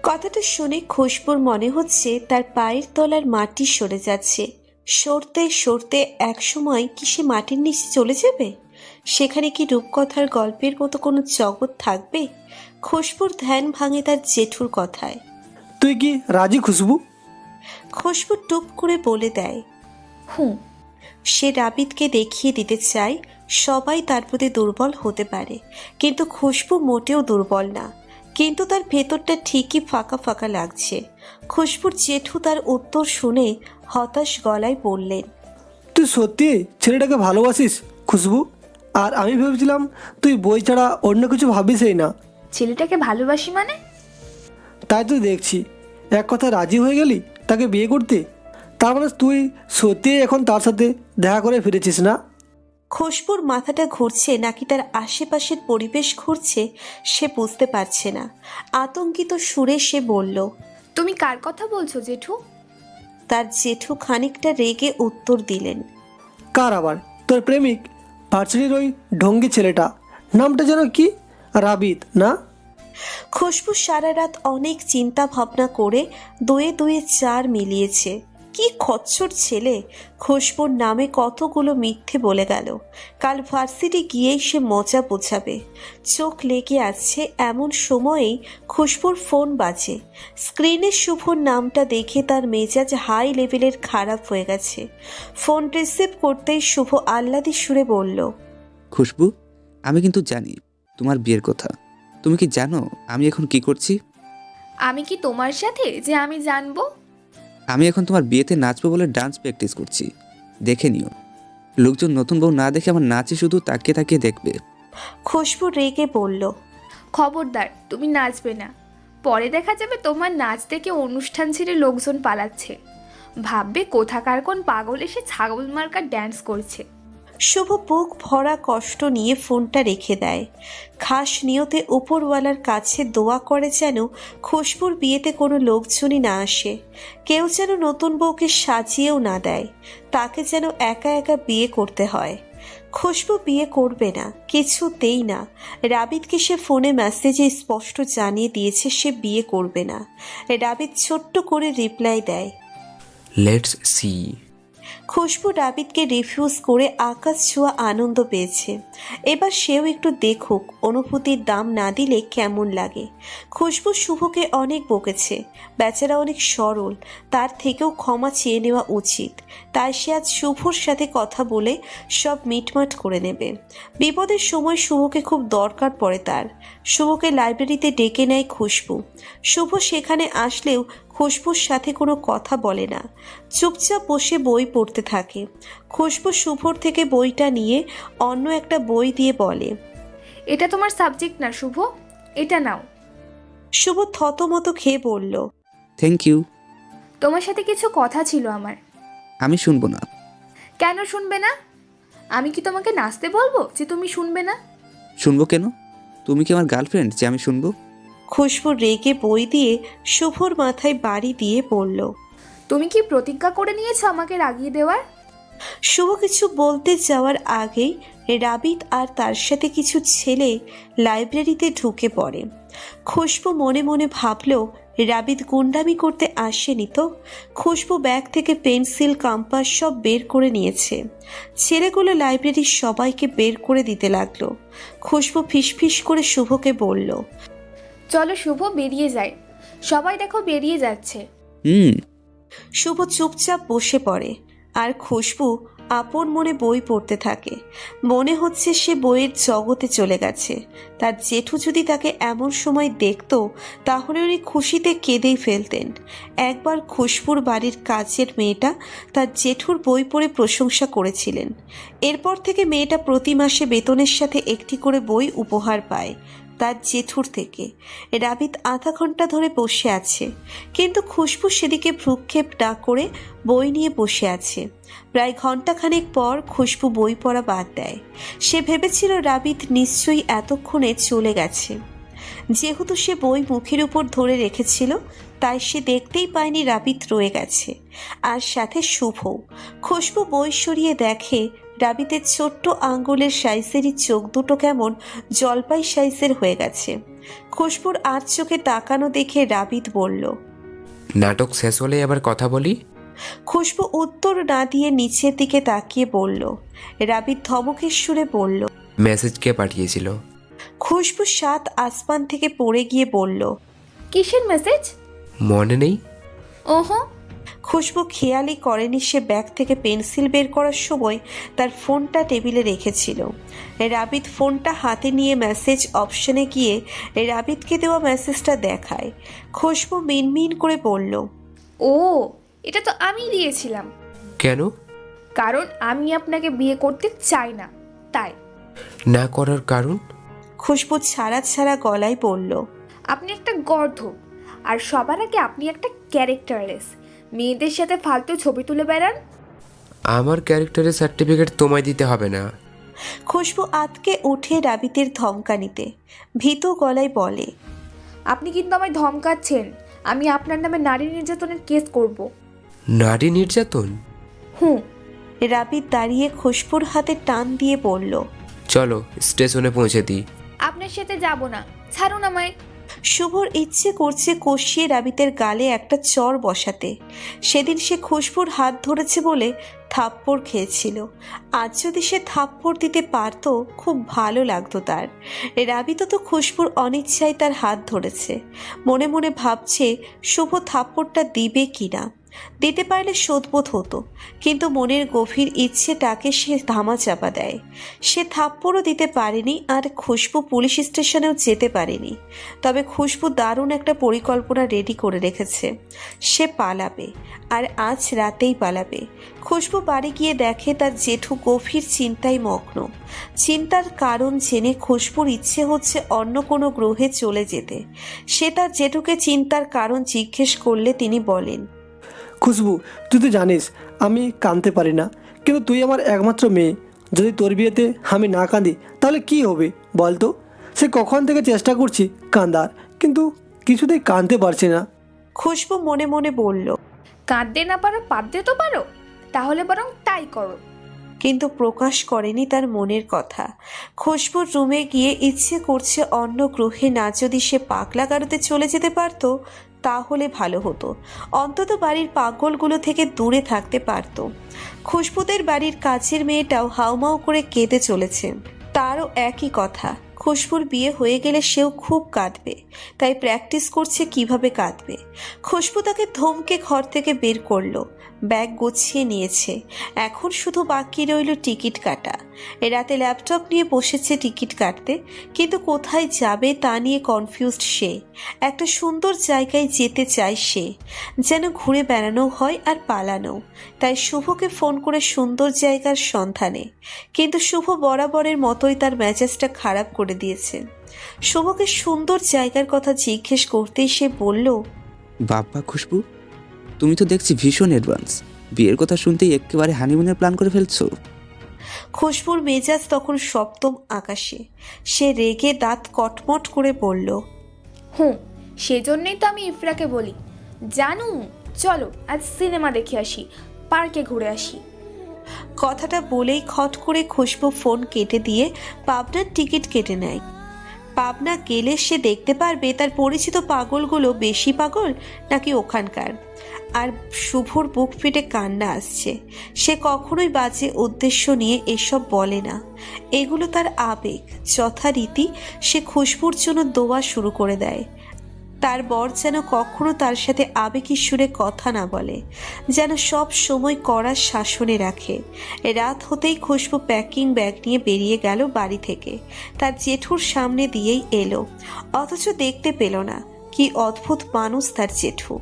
কথাটা শুনে খুশবুর মনে হচ্ছে তার পায়ের তলার মাটি সরে যাচ্ছে। সরতে সরতে একসময় কি সে মাটির নিচে চলে যাবে? সেখানে কি রূপকথার গল্পের মতো কোনো জগৎ থাকবে? খুশবুর ধ্যান ভাঙে তার জেঠুর কথায়। তুই কি রাজি খুশবু? খুশবু টুপ করে বলে দেয়, হুঁ। সে রাবিতকে দেখিয়ে দিতে চায় সবাই তার প্রতি দুর্বল হতে পারে, কিন্তু খুশবু মোটেও দুর্বল না। কিন্তু তার ভেতরটা ঠিকই ফাঁকা ফাঁকা লাগছে। খুশবুর জেঠু তার উত্তর শুনে হতাশ গলায় বললেন, তুই সত্যি ছেলেটাকে ভালোবাসিস খুশবু? আর আমি ভেবেছিলাম তুই বই ছাড়া অন্য কিছু ভাবিসই না। ছেলেটাকে ভালোবাসি মানে? তাই তো দেখছি এক কথা রাজি হয়ে গেলি তাকে বিয়ে করতে। তার মানে তুই সত্যি এখন তার সাথে দেখা করে ফিরেছিস না? খুশবুর মাথাটা ঘুরছে নাকি তার আশেপাশের পরিবেশ ঘুরছে সে বুঝতে পারছে না। আতঙ্কিত সুরে সে বলল, তুমি কার কথা বলছো জেঠু? তার জেঠু খানিকটা রেগে উত্তর দিলেন, কার আবার? তোর প্রেমিক, ভার্সিটির ওই ঢঙ্গি ছেলেটা, নামটা যেন কি, রাবিত না? খুশবু সারা রাত অনেক চিন্তা ভাবনা করে দুয়ে দুয়ে 4 মিলিয়েছে। কি খচ্চর ছেলে! খুশবুর নামে কতগুলো মিথ্যে বলে গেল। কাল ভার্সিটি গিয়েই সে মজা বোঝাবে। চোখ লেগে আসছে এমন সময়েই খুশবুর ফোন বাজে। স্ক্রিনে শুভর নামটা দেখে তার মেজাজ হাই লেভেলের খারাপ হয়ে গেছে। ফোন রিসিভ করতেই শুভ আহ্লাদি সুরে বলল, খুশবু, আমি কিন্তু জানি তোমার বিয়ের কথা। তুমি কি জানো আমি এখন কি করছি? আমি কি তোমার সাথে যে আমি জানবো? আমি এখন তোমার বিয়েতে নাচবো বলে ডান্স প্র্যাকটিস করছি, দেখে নিও। লোকজন নতুন বউ না দেখে আমার নাচে শুধু তাকিয়ে তাকিয়ে দেখবে। খুশবু রেগে বলল, খবরদার, তুমি নাচবে না। পরে দেখা যাবে তোমার নাচ দেখে অনুষ্ঠান ছেড়ে লোকজন পালাচ্ছে। ভাববে কোথাকার কোন পাগল এসে ছাগল মার্কা ড্যান্স করছে। শুভ বুক ভরা কষ্ট নিয়ে ফোনটা রেখে দেয়। খাস নিয়তে উপরওয়ালার কাছে দোয়া করে যেন খুশবুর বিয়েতে কোনো লোকজনই না আসে, কেউ যেন নতুন বউকে সাজিয়েও না দেয়, তাকে যেন একা একা বিয়ে করতে হয়। খুশবু বিয়ে করবে না, কিছুতেই না। রাবিতকে সে ফোনে মেসেজে স্পষ্ট জানিয়ে দিয়েছে সে বিয়ে করবে না। রাবিত ছোট্ট করে রিপ্লাই দেয়, লেটস সি। খুশবু রাবিতকে রিফিউজ করে আকাশ ছোঁয়া আনন্দ পেয়েছে। এবার সেও একটু দেখুক অনুভূতির দাম না দিলে কেমন লাগে। খুশবু শুভকে অনেক বকেছে, বেচারা অনেক সরল, তার থেকেও ক্ষমা চেয়ে নেওয়া উচিত। তাই সে আজ শুভর সাথে কথা বলে সব মিটমাট করে নেবে। বিপদের সময় শুভকে খুব দরকার পড়ে তার। শুভকে লাইব্রেরিতে ডেকে নেয় খুশবু। শুভ সেখানে আসলেও খুশবুর সাথে কোনো কথা বলে না, চুপচাপ বসে বই পড়তে থাকে। খুশবু শুভর থেকে বইটা নিয়ে অন্য একটা বই দিয়ে বলে, এটা তোমার সাবজেক্ট না শুভ, এটা নাও। শুভ থতমত খেয়ে বলল, থ্যাংক ইউ। তোমার সাথে কিছু কথা ছিল আমার। আমি শুনবো না। কেন শুনবে না? আমি কি তোমাকে নাচতে বলবো যে তুমি শুনবে না? শুনবো কেন? তুমি কি আমার গার্লফ্রেন্ড যে আমি শুনবো? খুশবু রেগে বই দিয়ে শুভর মাথায় বাড়ি দিয়ে বলল, তুমি কি প্রতিজ্ঞা করে নিয়েছো আমাকে রাগিয়ে দেওয়ার? শুভ কিছু বলতে যাওয়ার আগেই রাবিত আর তার সাথে কিছু ছেলে লাইব্রেরিতে ঢুকে পড়ে। খুশবু মনে মনে ভাবল রাবিত গুন্ডামি করতে আসেনি তো। খুশবু ব্যাগ থেকে পেন্সিল কম্পাস সব বের করে নিয়েছে। ছেলেগুলো লাইব্রেরির সবাইকে বের করে দিতে লাগলো। খুশবু ফিসফিস করে শুভকে বলল, চলো শুভ, বেরিয়ে যাই। সবাই দেখো বেরিয়ে যাচ্ছে। শুভ চুপচাপ বসে পড়ে আর খুশবু আপন মনে বই পড়তে থাকে। মনে হচ্ছে সে বইয়ের জগতে চলে গেছে। তার জেঠু যদি তাকে এমন সময় দেখতো তাহলে উনি খুশিতে কেঁদেই ফেলতেন। একবার খুশবুর বাড়ির কাজের মেয়েটা তার জেঠুর বই পড়ে প্রশংসা করেছিলেন। এরপর থেকে মেয়েটা প্রতি মাসে বেতনের সাথে একটি করে বই উপহার পায় তার জেঠুর থেকে। রাবিত আধা ঘন্টা ধরে বসে আছে, কিন্তু খুশবু সেদিকে ভ্রুক্ষেপ না করে বই নিয়ে বসে আছে। প্রায় ঘন্টাখানেক পর খুশবু বই পড়া বাদ দেয়। সে ভেবেছিল রাবিত নিশ্চয়ই এতক্ষণে চলে গেছে। যেহেতু সে বই মুখের উপর ধরে রেখেছিল তাই সে দেখতেই পায়নি রাবিত রয়ে গেছে, আর সাথে শুভ। খুশবু বই সরিয়ে দেখে রাবিতের ছোট্ট আঙ্গুলের সাইজেরই চোখ দুটো কেমন জলপাই সাইজের হয়ে গেছে। খুশবুর আর চোখে তাকানো দেখে রাবিত বলল, নাটক শেষ হলে আবার কথা বলি। খুশবু উত্তর না দিয়ে নিচের দিকে তাকিয়ে বলল। রাবিত ধমকের সুরে বলল, মেসেজ কে পাঠিয়েছিল? খুশবু সাত আসমান থেকে পড়ে গিয়ে বলল, কিসের মেসেজ? মনে নেই। ওহো। খুশবু খেয়ালই করেনি সে ব্যাগ থেকে পেন্সিল বের করার সময় তার ফোনটা টেবিলে রেখেছিল। রাবিত ফোনটা হাতে নিয়ে মেসেজ অপশনে গিয়ে রাবিতকে দেওয়া মেসেজটা দেখায়। খুশবু মিনমিন করে বলল, ও, এটা তো আমি দিয়েছিলাম। কেন? কারণ আমি আপনাকে বিয়ে করতে চাই না, তাই। না করার কারণ? খুশবু ছাড়া ছাড়া গলায় বলল, আপনি একটা গর্ধব, আর সবার আগে আপনি একটা ক্যারেক্টারলেস। মেয়েদের সাথে ফালতু ছবি তুলে বেড়ান। আমার ক্যারেক্টারের সার্টিফিকেট তোমায় দিতে হবে না। খুশবু আতকে উঠে রাবিতের ধমকানিতে ভীতু গলায় বলে, আপনি কিন্তু আমায় ধমকাচ্ছেন। আমি আপনার নামে নারী নির্যাতনের কেস করব। নারী নির্যাতন? হুম। রাবিত দাঁড়িয়ে খুশবুর হাতে টান দিয়ে বলল, চলো স্টেশনে পৌঁছে দিই। আপনার সাথে যাব না, ছাড়ুন আমায়। শুভর ইচ্ছে করছে কষিয়ে রাবিতের গালে একটা চর বসাতে। সেদিন সে খুশবুর হাত ধরেছে বলে থাপ্পড় খেয়েছিল। আজ যদি সে থাপ্পড় দিতে পারত খুব ভালো লাগতো তার। রাবিতও তো খুশবুর অনিচ্ছায় তার হাত ধরেছে। মনে মনে ভাবছে শুভ থাপ্পড়টা দিবে কিনা। দিতে পারলে শোধবোধ হতো, কিন্তু মনের গভীর ইচ্ছেটাকে সে ধামা চাপা দেয়। সে থাপ্পড়ও দিতে পারেনি, আর খুশবু পুলিশ স্টেশনেও যেতে পারেনি। তবে খুশবু দারুণ একটা পরিকল্পনা রেডি করে রেখেছে। সে পালাবে, আর আজ রাতেই পালাবে। খুশবু বাড়ি গিয়ে দেখে তার জেঠু গভীর চিন্তায় মগ্ন। চিন্তার কারণ জেনে খুশবুর ইচ্ছে হচ্ছে অন্য কোনো গ্রহে চলে যেতে। সে তার জেঠুকে চিন্তার কারণ জিজ্ঞেস করলে তিনি বলেন, খুশবু, তুই তো জানিস আমি কাঁদতে পারি না, কিন্তু তুই আমার একমাত্র মেয়ে। যদি তোর বিয়েতে আমি না কাঁদি তাহলে কি হবে বলতো? সে কখন থেকে চেষ্টা করছি কাঁদার, কিন্তু কিছুতেই কাঁদতে পারছি না। খুশবু মনে মনে বলল, কাঁদতে না পারো, পারতে তো পারো, তাহলে বরং তাই করো। কিন্তু প্রকাশ করেনি তার মনের কথা। খুশবুর রুমে গিয়ে ইচ্ছে করছে অন্য গ্রহে না যদি সে পাগলা গারোতে চলে যেতে পারত তাহলে ভালো হতো। অন্তত বাড়ির পাগলগুলো থেকে দূরে থাকতে পারত। খুশবুদের বাড়ির কাছের মেয়েটাও হাউমাউ করে কেঁদে চলেছে। তারও একই কথা, খুশবুর বিয়ে হয়ে গেলে সেও খুব কাঁদবে, তাই প্র্যাকটিস করছে কিভাবে কাঁদবে। খুশবু তাকে ধমকে ঘর থেকে বের করলো, ব্যাগ গুছিয়ে নিয়েছে। এখন শুধু বাকি রইল টিকিট কাটা। রাতে ল্যাপটপ নিয়ে বসেছে টিকিট কাটতে, কিন্তু কোথায় যাবে তা নিয়ে কনফিউজড সে। একটা সুন্দর জায়গায় যেতে চায় সে, যেন ঘুরে বেড়ানো হয় আর পালানো। তাই শুভকে ফোন করে সুন্দর জায়গার সন্ধানে, কিন্তু শুভ বরাবরের মতোই তার মেজাজটা খারাপ করে দিয়েছে। শুভকে সুন্দর জায়গার কথা জিজ্ঞেস করতেই সে বলল, বাপ্পা খুশবু, তুমি তো দেখছি ভীষণ অ্যাডভান্স। বিয়ের কথা শুনতেই একেবারে হানিমুনের প্ল্যান করে ফেলছো। খুশবুর মেজাজ তখন সপ্তম আকাশে। সে রেগে দাঁত কটমট করে বলল, হুম, সেজন্যই তো আমি ইফরাকে বলি, জানু চলো আজ সিনেমা দেখে আসি, পার্কে ঘুরে আসি। কথাটা বলেই খট করে খুশবু ফোন কেটে দিয়ে পাবনার টিকিট কেটে নেয়। পাবনা গেলে সে দেখতে পারবে তার পরিচিত পাগলগুলো বেশি পাগল নাকি ওখানকার। আর শুভর বুক ফেটে কান্না আসছে। সে কখনোই বাজে উদ্দেশ্য নিয়ে এসব বলে না, এগুলো তার আবেগ। যথারীতি সে খুশবুর জন্য দোয়া শুরু করে দেয়। তার বর যেন কখনো তার সাথে আবেগী সুরে কথা না বলে, যেন সব সময় কড়া শাসনে রাখে। রাত হতেই খুশবু প্যাকিং ব্যাগ নিয়ে বেরিয়ে গেল বাড়ি থেকে। তার জেঠুর সামনে দিয়েই এলো, অথচ দেখতে পেল না। কি অদ্ভুত মানুষ তার জেঠু!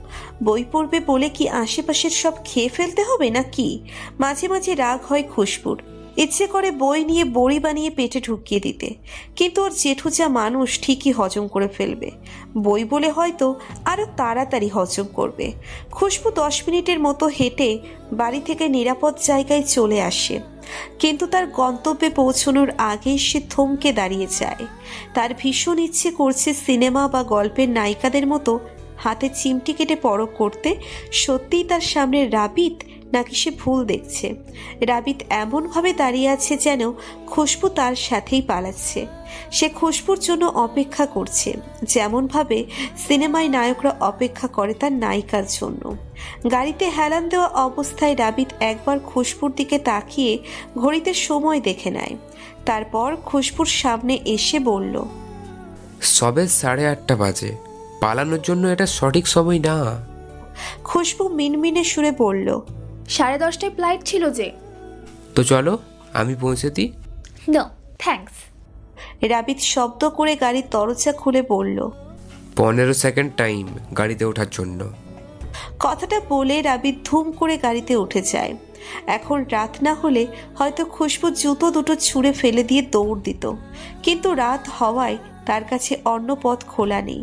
বই পড়বে বলে কি আশেপাশের সব খেয়ে ফেলতে হবে নাকি? মাঝে মাঝে রাগ হয় খুশবুর, ইচ্ছে করে বই নিয়ে বড়ি বানিয়ে পেটে ঢুকিয়ে দিতে, কিন্তু ওর জেঠু যা মানুষ ঠিকই হজম করে ফেলবে। বই বলে হয়তো আরো তাড়াতাড়ি হজম করবে। খুশবু 10 মিনিটের মতো হেঁটে বাড়ি থেকে নিরাপদ জায়গায় চলে আসে, কিন্তু তার গন্তব্যে পৌঁছানোর আগেই সে থমকে দাঁড়িয়ে যায়। তার ভীষণ ইচ্ছে করছে সিনেমা বা গল্পের নায়িকাদের মতো হাতে চিমটি কেটে পরখ করতে সত্যিই তার সামনে রাবিত নাকি সে ভুল দেখছে। রাবিত এমনভাবে দাঁড়িয়ে আছে যেন খুশবু তার সাথেই পালাচ্ছে। সে খুশবুর জন্য অপেক্ষা করছে, যেমনভাবে সিনেমায় নায়করা অপেক্ষা করে তার নায়িকার জন্য। গাড়িতে হেলান দেওয়া অবস্থায় রাবিত একবার খুশবুর দিকে তাকিয়ে ঘড়িতে সময় দেখে নেয়। তারপর খুশবুর সামনে এসে বলল, সবে 8:30 বাজে, পালানোর জন্য এটা সঠিক সময় না। খুশবু মিনমিনে সুরে বলল, 10:30টায় ফ্লাইট ছিল যে। তো চলো, আমি পৌঁছে দিই। No thanks. রাবিত শব্দ করে গাড়ির দরজা খুলে বলল। 15 সেকেন্ড টাইম গাড়িতে ওঠার জন্য। কথাটা বলে রাবিত ধুম করে গাড়িতে উঠে যায়। এখন রাত না হলে হয়তো খুশবু জুতো দুটো ছুঁড়ে ফেলে দিয়ে দৌড় দিত, কিন্তু রাত হওয়ায় তার কাছে অন্য পথ খোলা নেই।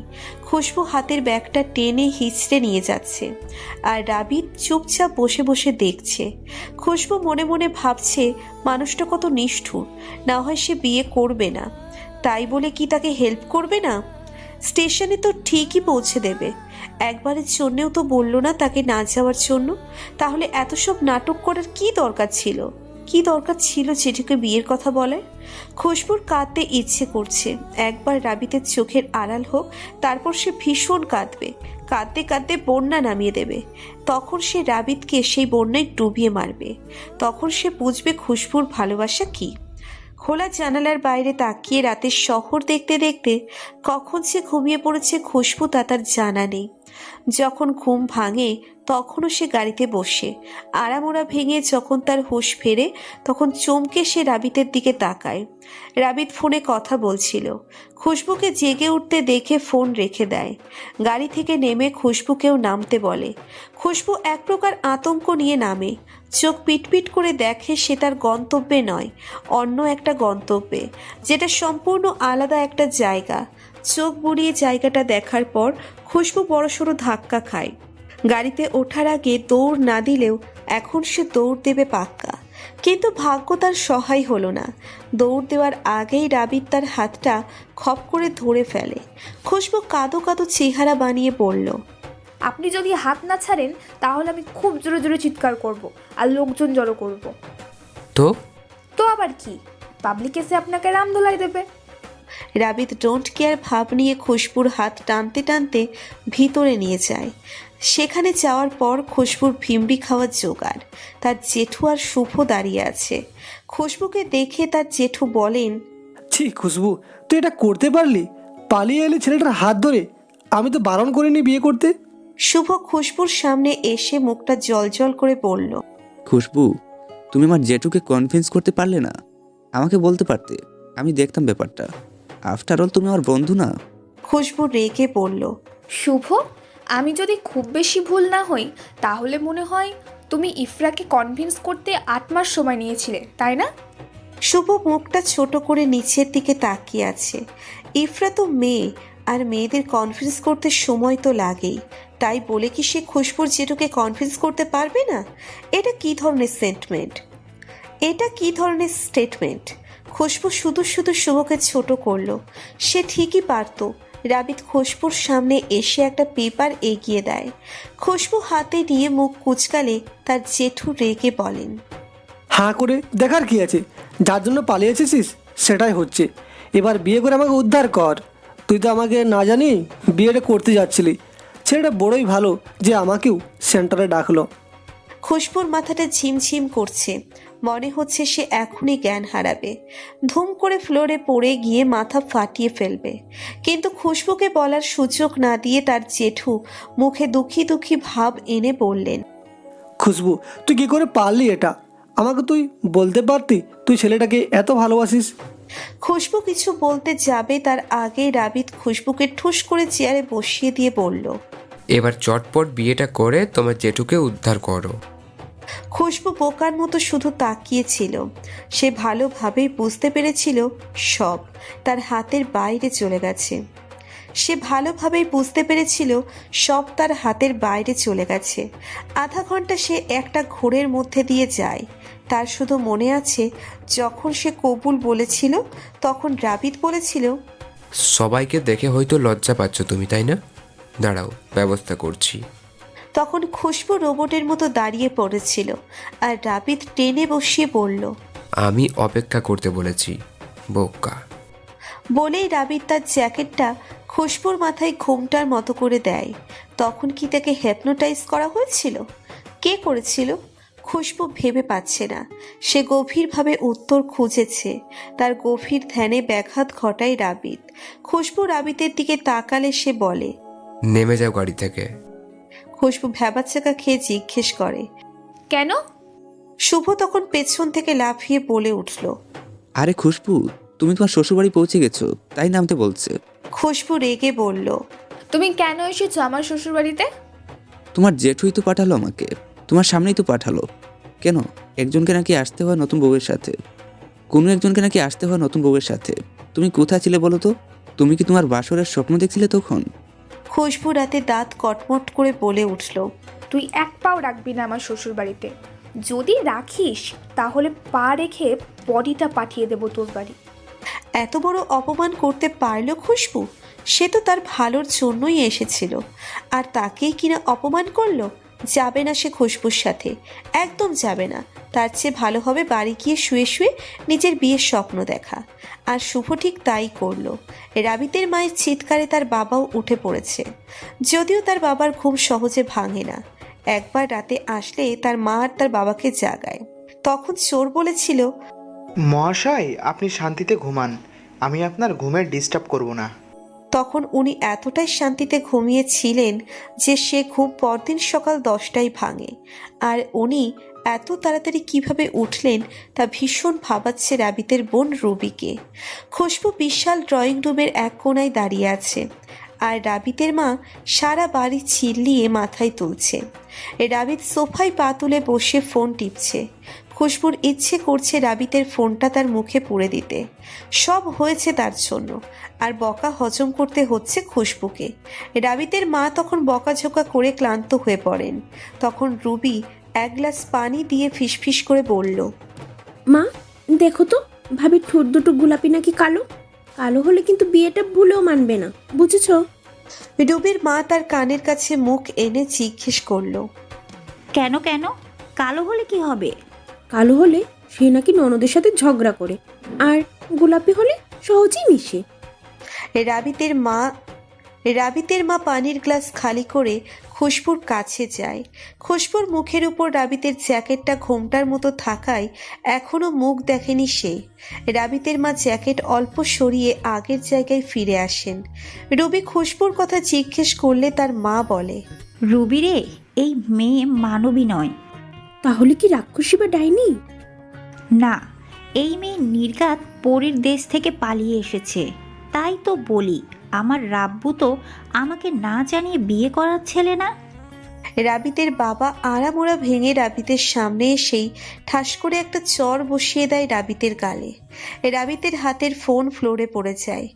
খুশবু হাতের ব্যাগটা টেনে হিঁচড়ে নিয়ে যাচ্ছে, আর রাবিত চুপচাপ বসে বসে দেখছে। খুশবু মনে মনে ভাবছে মানুষটা কত নিষ্ঠুর, না হয় সে বিয়ে করবে না, তাই বলে কি তাকে হেল্প করবে না? স্টেশনে তো ঠিকই পৌঁছে দেবে, একবারের জন্যেও তো বললো না তাকে না যাওয়ার জন্য। তাহলে এত সব নাটক করার কি দরকার ছিল? কি দরকার ছিল জেঠুকে বিয়ের কথা বলে? খুশবুর কাঁদতে ইচ্ছে করছে, একবার রাবিতের চোখের আড়াল হোক, তারপর সে ভীষণ কাঁদবে, কাঁদতে কাঁদতে বন্যা নামিয়ে দেবে। তখন সে রাবিতকে সেই বন্যায় ডুবিয়ে মারবে। তখন সে বুঝবে খুশবুর ভালোবাসা কি। খোলা জানালার বাইরে তাকিয়ে রাতের শহর দেখতে দেখতে কখন সে ঘুমিয়ে পড়েছে খুশবু তা তার জানা নেই। যখন ঘুম ভাঙে তখনও সে গাড়িতে বসে। আড়ামোড়া ভেঙে যখন তার হুঁশ ফেরে তখন চমকে সে রাবিতের দিকে তাকায়। রাবিত ফোনে কথা বলছিল। খুশবুকে জেগে উঠতে দেখে ফোন রেখে দেয়। গাড়ি থেকে নেমে খুশবুকেও নামতে বলে। খুশবু এক প্রকার আতঙ্ক নিয়ে নামে। চোখ পিটপিট করে দেখে সে তার গন্তব্যে নয়, অন্য একটা গন্তব্যে, যেটা সম্পূর্ণ আলাদা একটা জায়গা। চোখ বুলিয়ে জায়গাটা দেখার পর খুশবু বড়সড় ধাক্কা খায়। গাড়িতে ওঠার আগে দৌড় না দিলেও এখন সে দৌড় দেবে পাক্কা, কিন্তু ভাগ্য তার সহায় হলো না। দৌড় দেওয়ার আগেই রাবিত তার হাতটা খপ করে ধরে ফেলে। খুশবু কাঁদো কাঁদো চেহারা বানিয়ে বলল, আপনি যদি হাত না ছাড়েন তাহলে আমি খুব জোরে জোরে চিৎকার করব আর লোকজন জড়ো করব। তো আবার কি, পাবলিক এসে আপনাকে রাম ধোলাই দেবে। রাবিত ডোন্ট কেয়ার ভাব নিয়ে খুশবুর হাত টানতে টানতে ভিতরে নিয়ে যায়। সেখানে যাওয়ার পর খুশবুর ভিমড়ি খাওয়ার জোগাড়। তার জেঠু আর শুভ দাঁড়িয়ে আছে। খুশবুকে দেখে তার জেঠু বলেন, ছি খুশবু, তুই এটা করতে পারলি? পালিয়ে এলি ছেলেটার হাত ধরে। আমি তো বারণ করিনি বিয়ে করতে। শুভ খুশবুর সামনে এসে মুখটা জলজল করে বলল, খুশবু, তুমি আমার জেঠুকে কনভিন্স করতে পারলে না? আমাকে বলতে পারতে, আমি দেখতাম ব্যাপারটা। আফটার অল তুমি আমার বন্ধু না? খুশবু রেগে বলল, শুভ, আমি যদি খুব বেশি ভুল না হই তাহলে মনে হয় তুমি ইফরাকে কনভিন্স করতে 8 মাস সময় নিয়েছিলে, তাই না? শুভ মুখটা ছোট করে নিচের দিকে তাকিয়ে আছে। ইফরা তো মেয়ে, আর মেয়েদের কনভিন্স করতে সময় তো লাগেই। তাই বলে কি সে খুশবুর জেঠুকে কনভিন্স করতে পারবে না? এটা কি ধরনের স্টেটমেন্ট? খুশবু শুধু শুধু শুভকে ছোট করলো। সে ঠিকই পারত। রাবিত খুশবুর সামনে এসে একটা পেপার এগিয়ে দেয়। খুশবু হাতে নিয়ে মুখ কুচকালে তার জেঠু রেগে বলেন, হাঁ করে দেখার কি আছে? যার জন্য পালিয়েছিস সেটাই হচ্ছে। এবার বিয়ে করে আমাকে উদ্ধার কর। তুই তো আমাকে না জানি বিয়েটা করতে যাচ্ছিলি। ছেলেটা বড়ই ভালো যে আমাকেও সেন্টারে ডাকলো। খুশবুর মাথাটা ঝিমঝিম করছে। মনে হচ্ছে সে এখনই জ্ঞান হারাবে, ধুম করে ফ্লোরে পড়ে গিয়ে মাথা ফাটিয়ে ফেলবে। কিন্তু খুশবুকে বলার সুযোগ না দিয়ে তার জেঠু মুখে দুঃখী দুঃখী ভাব এনে বললেন, খুশবু, তুই কি করে পারলি এটা? আমাকে তুই বলতে পারতি তুই ছেলেটাকে এত ভালোবাসিস? খুশবু কিছু বলতে যাবে তার আগেই রাবিত খুশবুকে ঠুস করে চেয়ারে বসিয়ে দিয়ে বলল, এবার চটপট বিয়েটা করে তোমার জেঠুকে উদ্ধার করো। খুশবু বোকার মতো শুধু তাকিয়েছিল। সে ভালোভাবেই বুঝতে পেরেছিল সব তার হাতের বাইরে চলে গেছে। আধা ঘন্টা সে একটা ঘোরের মধ্যে দিয়ে যায়। তার শুধু মনে আছে যখন সে কবুল বলেছিল তখন রাবিত বলেছিল, সবাইকে দেখে হয়তো লজ্জা পাচ্ছ তুমি, তাই না? দাঁড়াও, ব্যবস্থা করছি। তখন খুশবু রোবটের মতো দাঁড়িয়ে পড়েছিল আর রাবিত টেনে বসিয়ে বলল, আমি অপেক্ষা করতে বলেছি, বোকা। বলেই রাবিত তার জ্যাকেটটা খুশবুর মাথায় ঘোমটার মতো করে দেয়। তখন কি তাকে হেপনোটাইজ করা হয়েছিল? কে করেছিল? খুশবু ভেবে পাচ্ছে না। সে গভীরভাবে উত্তর খুঁজেছে। তার গভীর ধ্যানে ব্যাঘাত ঘটায় রাবিত। খুশবু রাবিতের দিকে তাকালে সে বলে, নেমে যাও গাড়ি থেকে। খুশবু ভ্যাবাচ্চাকা খেয়ে জিজ্ঞেস করে, কেন? শুভ তখন পেছন থেকে লাফিয়ে বলে উঠল। আরে খুশবু, তুমি তোমার শ্বশুরবাড়ি পৌঁছে গেছো, তাই নামতে বলছে। খুশবু রেগে বলল, তুমি কেন এসেছো আমার শ্বশুরবাড়িতে? তোমার জেঠুই তো পাঠালো আমাকে, তোমার সামনেই তো পাঠালো। কেন? একজনকে নাকি আসতে হয় নতুন বউয়ের সাথে, কোনো একজনকে নাকি আসতে হয় নতুন বউয়ের সাথে। তুমি কোথায় ছিলে বলো তো? তুমি কি তোমার বাসরের স্বপ্ন দেখছিলে তখন? খুশবু রাতে দাঁত কটমট করে বলে উঠল, তুই এক পাও রাখবি না আমার শ্বশুরবাড়িতে। যদি রাখিস তাহলে পা রেখে বডিটা পাঠিয়ে দেবো তোর বাড়ি। এত বড় অপমান করতে পারল খুশবু? সে তো তার ভালোর জন্যই এসেছিল, আর তাকেই কিনা অপমান করলো। যাবে না সে খুশবুর সাথে, একদম যাবে না। তার চেয়ে ভালো হবে বাড়ি গিয়ে শুয়ে শুয়ে নিজের বিয়ের স্বপ্ন দেখা। আর শুভ ঠিক তাই করলো। রাবিতের মায়ের চিৎকারে তার বাবাও উঠে পড়েছে, যদিও তার বাবার ঘুম সহজে ভাঙে না। একবার রাতে আসলে তার মা আর তার বাবাকে জাগায়। তখন চোর বলেছিল, মহাশয়, আপনি শান্তিতে ঘুমান, আমি আপনার ঘুমের ডিস্টার্ব করব না। তখন উনি এতটাই শান্তিতে ঘুমিয়েছিলেন যে সে ঘুম পরদিন সকাল 10টায় ভাঙে। আর উনি এত তাড়াতাড়ি কিভাবে উঠলেন তা ভীষণ ভাবাচ্ছে রাবিতের বোন রুবিকে। খুশবু বিশাল ড্রয়িং রুমের এক কোণায় দাঁড়িয়ে আছে, আর রাবিতের মা সারা বাড়ি চিল্লিয়ে মাথায় তুলছে। রাবিত সোফায় পা তুলে বসে ফোন টিপছে। খুশবুর ইচ্ছে করছে রাবিতের ফোনটা তার মুখে পুরে দিতে। সব হয়েছে তার জন্য, আর বকা হজম করতে হচ্ছে খুশবুকে। রাবিতের মা তখন বকাঝোকা করে ক্লান্ত হয়ে পড়েন। তখন রুবি এক গ্লাস পানি দিয়ে ফিসফিস করে বলল, মা দেখো তো, ভাবির ঠোঁট দুটো গোলাপি নাকি কালো? কালো হলে কিন্তু বিয়েটা ভুলেও মানবে না, বুঝেছো? রুবির মা তার কানের কাছে মুখ এনে জিজ্ঞেস করলো, কেন কেন কালো হলে কি হবে? কালো হলে সে নাকি ননদের সাথে ঝগড়া করে, আর গোলাপি হলে সহজেই মিশে। রাবিতের মা পানির গ্লাস খালি করে খুশবুর কাছে যায়। খুশবুর মুখের উপর রাবিতের জ্যাকেটটা ঘোমটার মতো থাকায় এখনো মুখ দেখেনি সে। রাবিতের মা জ্যাকেট অল্প সরিয়ে আগের জায়গায় ফিরে আসেন। রুবি খুশবুর কথা জিজ্ঞেস করলে তার মা বলে, রুবি রে, এই মেয়ে মানবী নয়। তাহলে কি রাক্ষসী বা ডাইনি? না, এই মেয়ে নির্ঘাত পরীর দেশ থেকে পালিয়ে এসেছে। তাই তো বলি, আমার রাব্বু তো আমাকে না জানিয়ে বিয়ে করার ছেলে না। রাবিতের বাবা আড়ামোড়া ভেঙে রাবিতের সামনে এসেই ঠাস করে একটা চর বসিয়ে দেয় রাবিতের গালে। রাবিতের হাতের ফোন ফ্লোরে পড়ে যায়।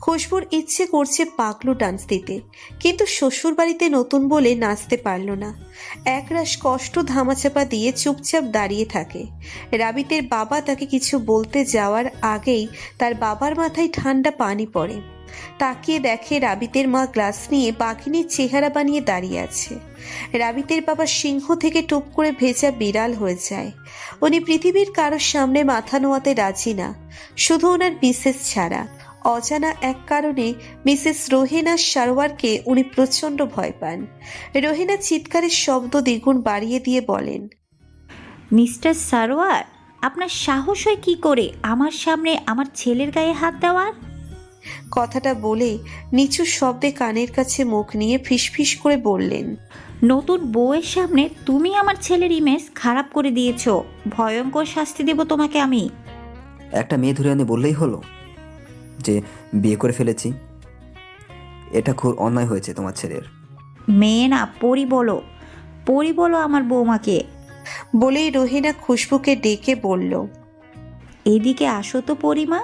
খুশবুর ইচ্ছে করছে পাগলু ডান্স দিতে, কিন্তু শ্বশুর বাড়িতে নতুন বলে নাচতে পারল না। একরাশ কষ্ট ধামাচাপা দিয়ে চুপচাপ দাঁড়িয়ে থাকে। রাবিতের বাবা তাকে কিছু বলতে যাওয়ার আগেই তার বাবার মাথায় ঠান্ডা পানি পড়ে। তাকিয়ে দেখে রাবিতের মা গ্লাস নিয়ে বাঘিনীর চেহারা বানিয়ে দাঁড়িয়ে আছে। রাবিতের বাবা সিংহ থেকে টুপ করে ভেজা বিড়াল হয়ে যায়। উনি পৃথিবীর কারোর সামনে মাথা নোয়াতে রাজি না, শুধু ওনার মিসেস ছাড়া। অজানা এক কারণে মিসেস রোহিনা সারোয়ারকে উনি প্রচণ্ড ভয় পান। রোহিনা চিৎকারের শব্দ দ্বিগুণ বাড়িয়ে দিয়ে বলেন, মিস্টার সারোয়ার, আপনার সাহস হয় কি করে আমার সামনে আমার ছেলের গায়ে হাত দেওয়ার? কথাটা বলে নিচু শব্দে কানের কাছে মুখ নিয়ে ফিসফিস করে বললেন, নতুন বউয়ের সামনে তুমি আমার ছেলের ইমেজ খারাপ করে দিয়েছো। ভয়ঙ্কর শাস্তি দেব তোমাকে আমি। একটা মেয়ে ধরে আনি বললেই হলো যে বিয়ে করে ফেলেছি? এটা খুব অন্যায় হয়েছে তোমার ছেলের। মেয়ে না, পরি বলো, পরি বলো আমার বৌমাকে। বলেই রহিনা খুশবুকে ডেকে বলল, এদিকে আসো তো পরিমা।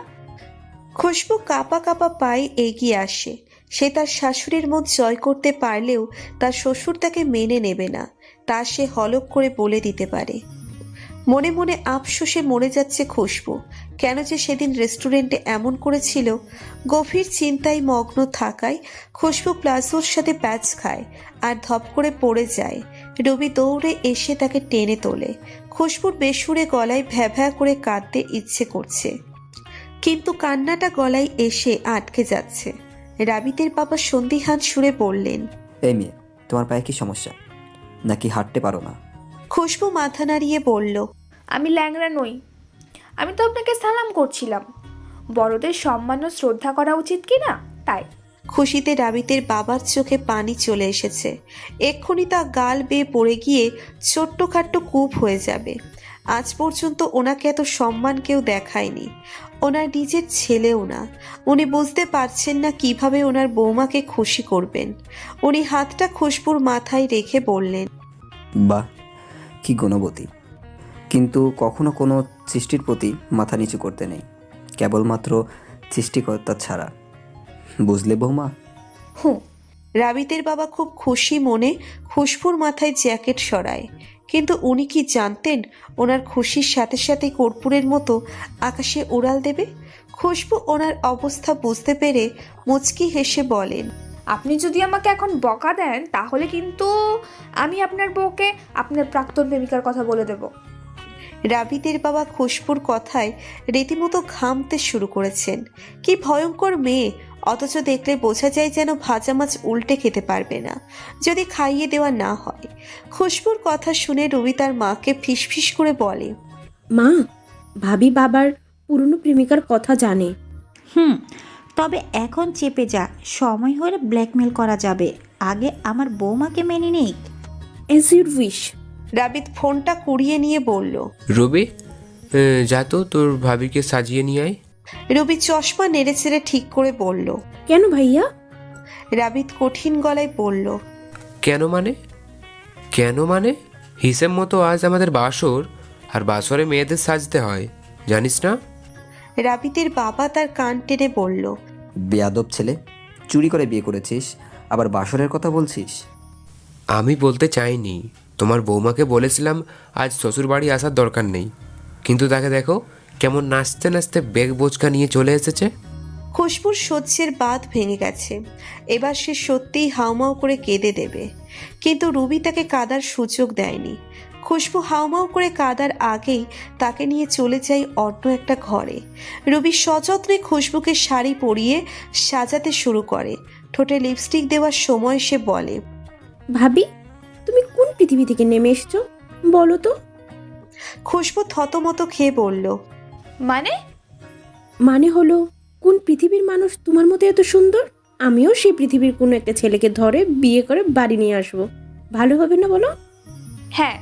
খুশবু কাঁপা কাঁপা পায়ে এগিয়ে আসে। সে তার শাশুড়ির মন জয় করতে পারলেও তার শ্বশুর তাকে মেনে নেবে না, তা সে হলক করে বলে দিতে পারে। মনে মনে আফসোসে মরে যাচ্ছে খুশবু। কেন যে সেদিন রেস্টুরেন্টে এমন করেছিল। গভীর চিন্তায় মগ্ন থাকায় খুশবু প্লাজোর সাথে প্যাচ খায় আর ধপ করে পড়ে যায়। রবি দৌড়ে এসে তাকে টেনে তোলে। খুশবুর বেসুরে গলায় ভ্যা ভ্যা করে কাঁদতে ইচ্ছে করছে, কিন্তু কান্নাটা গলায় এসে আটকে যাচ্ছে। রাবিতের বাবা সন্দিহান সুরে বললেন, এই মেয়ে, তোমার পায়ে কি সমস্যা, নাকি হাঁটতে পারো না? খুশবু মাথা নাড়িয়ে বলল, আমি ল্যাংড়া নই। আমি তো আপনাকে সালাম করছিলাম। বড়দের সম্মান ও শ্রদ্ধা করা উচিত কি না, তাই। খুশিতে রাবিতের বাবার চোখে পানি চলে এসেছে। এক্ষুনি তা গাল বেয়ে পড়ে গিয়ে ছোট্টখাট্ট কূপ হয়ে যাবে। আজ পর্যন্ত ওনাকে এত সম্মান কেউ দেখায়নি, ওনার নিজের ছেলেও না। উনি বুঝতে পারছেন না কিভাবে ওনার বৌমাকে খুশি করবেন। উনি হাতটা খুশবুর মাথায় রেখে বললেন, বাহ, কি গুণবতী! কিন্তু কখনো কোনো সৃষ্টির প্রতি মাথা নিচু করতে নেই, কেবলমাত্র সৃষ্টিকর্তা ছাড়া। বুঝলে বৌমা? হুঁ। রাবিতের বাবা খুব খুশি মনে খুশবুর মাথায় জ্যাকেট সরায়, কিন্তু উনি কি জানতেন ওনার খুশির সাথে সাথে কর্পূরের মতো আকাশে উড়াল দেবে। খুশবু ওনার অবস্থা বুঝতে পেরে মুচকি হেসে বলেন, আপনি যদি আমাকে এখন বকা দেন তাহলে কিন্তু আমি আপনার বউকে আপনার প্রাক্তন প্রেমিকার কথা বলে দেব। রাবিতের বাবা খুশবুর কথায় রীতিমতো ঘামতে শুরু করেছেন। কি ভয়ঙ্কর মেয়ে, অথচ দেখলে বোঝা যায় যেন ভাজা মাছ উল্টে খেতে পারবে না যদি খাইয়ে দেওয়া না হয়। খুশবুর কথা শুনে রবি তার মাকে ফিসফিস করে বলে, মা, ভাবি বাবার পুরনো প্রেমিকার কথা জানে। তবে এখন চেপে যা, সময় হলে ব্ল্যাকমেল করা যাবে। আগে আমার বৌমাকে মেনে নিক। As your wish. রাবিত ফোনটা কুড়িয়ে নিয়ে বলল, রবি, যা তো তোর ভাবিকে সাজিয়ে নিয়ে আয়। রবি চশমা নেড়েচেড়ে ঠিক করে বলল, কেন ভাইয়া? রাবিত কঠিন গলায় বলল, কেন মানে? কেন মানে? হিসেব মতো আজ আমাদের বাসর, আর বাসরে মেয়েদের সাজতে হয়, জানিস না? রাবিতের বাবা তার কান টেনে বলল, বেয়াদব ছেলে, চুরি করে বিয়ে করেছিস, আবার বাসরের কথা বলছিস? আমি বলতে চাইনি। তোমার বৌমাকে বলেছিলাম আজ শ্বশুর বাড়ি আসার দরকার নেই, কিন্তু তাকে দেখো কেমন নাচতে নাচতে ব্যাগ বোচকা নিয়ে চলে এসেছে। খুশবুর সহ্যের বাঁধ ভেঙে গেছে। এবার সে সত্যিই হাউমাউ করে কেঁদে দেবে, কিন্তু রুবি তাকে কাঁদার সুযোগ দেয়নি। খুশবু হাউমাউ করে কাঁদার আগেই তাকে নিয়ে চলে যায় অন্য একটা ঘরে। রুবি সযত্নে খুশবুকে শাড়ি পরিয়ে সাজাতে শুরু করে। ঠোঁটে লিপস্টিক দেওয়ার সময় সে বলে, ভাবি, তুমি কোন পৃথিবী থেকে নেমে এসছো বলো তো? খুশবু থতমত খেয়ে বলল, মানে হলো, কোন পৃথিবীর মানুষ তোমার মতো এত সুন্দর? আমিও সেই পৃথিবীর কোনো একটা ছেলেকে ধরে বিয়ে করে বাড়ি নিয়ে আসবো। ভালো হবে না বলো? হ্যাঁ।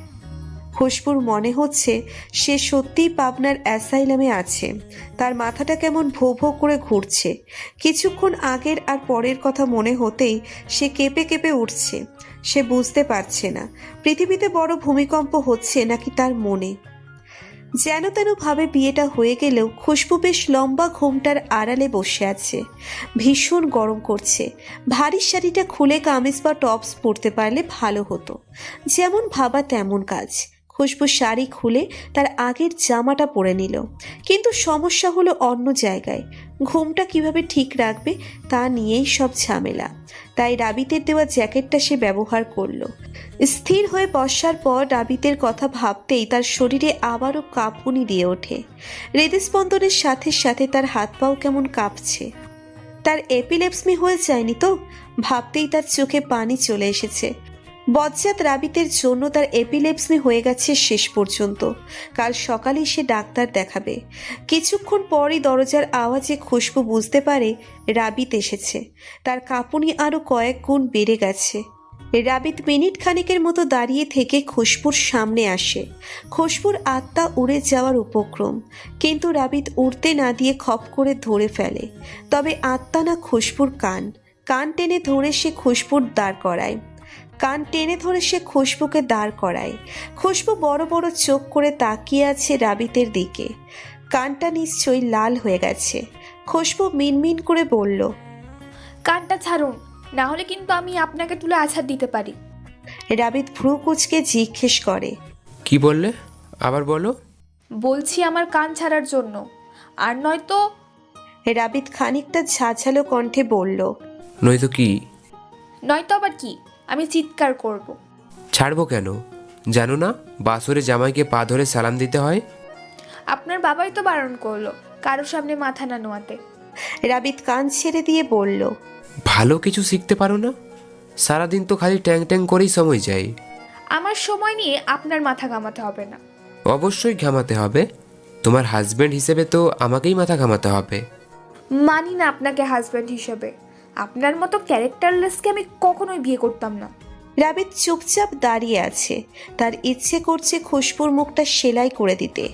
খুশবুর মনে হচ্ছে সে সত্যিই পাবনার অ্যাসাইলামে আছে। তার মাথাটা কেমন ভো ভো করে ঘুরছে। কিছুক্ষণ আগের আর পরের কথা মনে হতেই সে কেঁপে কেঁপে উঠছে। সে বুঝতে পারছে না পৃথিবীতে বড় ভূমিকম্প হচ্ছে নাকি তার মনে। যেন তেন ভাবে বিয়েটা হয়ে গেলেও খুশবু বেশ লম্বা ঘোমটার আড়ালে বসে আছে। ভীষণ গরম করছে। ভারী শাড়িটা খুলে কামিজ বা টপস পরতে পারলে ভালো হতো। যেমন ভাবা তেমন কাজ। খুশবু শাড়ি খুলে তার আগের জামাটা পরে নিল, কিন্তু সমস্যা হলো অন্য জায়গায়। ঘুমটা কিভাবে ঠিক রাখবে তা নিয়েই সব ঝামেলা। তাই রাবিতের দেওয়া জ্যাকেটটা সে ব্যবহার করলো। স্থির হয়ে বসার পর রাবিতের কথা ভাবতেই তার শরীরে আবারও কাঁপুনি দিয়ে ওঠে। হৃদস্পন্দনের সাথে সাথে তার হাত পাও কেমন কাঁপছে। তার এপিলেপসি হয়ে যায়নি তো? ভাবতেই তার চোখে পানি চলে এসেছে। বজ্জাত রাবিতের জন্য তার এপিলেপসি হয়ে গেছে শেষ পর্যন্ত। কাল সকালেই সে ডাক্তার দেখাবে। কিছুক্ষণ পরই দরজার আওয়াজে খুশবু বুঝতে পারে রাবিত এসেছে। তার কাঁপুনি আরো কয়েক গুণ বেড়ে গেছে। রাবিত মিনিট খানেকের মতো দাঁড়িয়ে থেকে খুশবুর সামনে আসে। খুশবুর আত্মা উড়ে যাওয়ার উপক্রম, কিন্তু রাবিত উড়তে না দিয়ে খপ করে ধরে ফেলে। তবে আত্মা না, খুশবুর কান টেনে ধরে সে খুশবুর দাঁড় করায়। খুশবু বড় বড় চোখ করে তাকিয়ে আছে রাবিতের দিকে। কানটা নিশ্চয়ই লাল হয়ে গেছে। খুশবু মিনমিন করে বলল, কানটা ছাড়ুন, না হলে কিন্তু আমি আপনাকে তুলে আছাড় দিতে পারি। রাবিত ভ্রু কুঁচকে জিজ্ঞেস করে, কি বললে? আবার বলো। বলছি আমার কান ছাড়ার জন্য, আর নয়তো। রাবিত খানিকটা ঝাঝালো কণ্ঠে বলল, নয়তো কি? নয়তো আবার কি? আমি চিৎকার করব। ছাড়বো কেন? জানো না বাসরে জামাইকে পা ধরে সালাম দিতে হয়? আপনার বাবাই তো বারণ করলো কারোর সামনে মাথা না নোয়াতে। রাবিত কান ছেড়ে দিয়ে বলল, ভালো কিছু শিখতে পারো না? সারাদিন তো খালি ট্যাং ট্যাং করেই সময় যায়। আমার সময় নিয়ে আপনার মাথা ঘামাতে হবে না। অবশ্যই ঘামাতে হবে। তোমার হাজবেন্ড হিসেবে তো আমাকেই মাথা ঘামাতে হবে। মানি না আপনাকে হাজব্যান্ড হিসেবে। আপনার মতো ক্যারেক্টারলেসকে আমি কখনোই বিয়ে করতাম না। রাবিত চুপচাপ দাঁড়িয়ে আছে। তার ইচ্ছে করছে খুশবুর মুখটা সেলাই করে দিতে।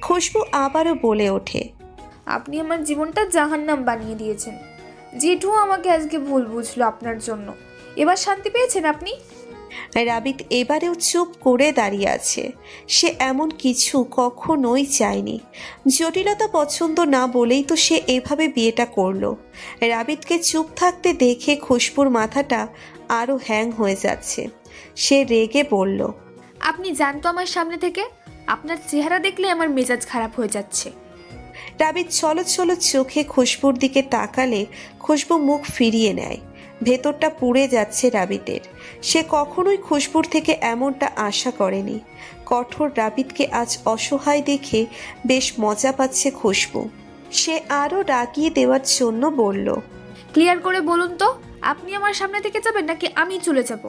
খুশবু আবারও বলে ওঠে, আপনি আমার জীবনটা জাহান্নাম বানিয়ে দিয়েছেন। জেঠু আমাকে আজকে ভুল বুঝলো আপনার জন্য। এবার শান্তি পেয়েছেন আপনি? রাবিত এবারেও চুপ করে দাঁড়িয়ে আছে। সে এমন কিছু কখনোই চায়নি। জটিলতা পছন্দ না বলেই তো সে এভাবে বিয়েটা করলো। রাবিতকে চুপ থাকতে দেখে খুশবুর মাথাটা আরো হ্যাং হয়ে যাচ্ছে। সে রেগে বলল, আপনি জানতো আমার সামনে থেকে? আপনার চেহারা দেখলে আমার মেজাজ খারাপ হয়ে যাচ্ছে। রাবিত ছলো ছলো চোখে খুশবুর দিকে তাকালে খুশবু মুখ ফিরিয়ে নেয়। ভেতরটা পুড়ে যাচ্ছে রাবিতের। সে কখনোই খুশবুর থেকে এমনটা আশা করেনি। কঠোর রাবিতকে আজ অসহায় দেখে বেশ মজা পাচ্ছে খুশবু। সে আরও রাগিয়ে দেওয়ার জন্য বলল, ক্লিয়ার করে বলুন তো, আপনি আমার সামনে থেকে যাবেন নাকি আমি চলে যাব?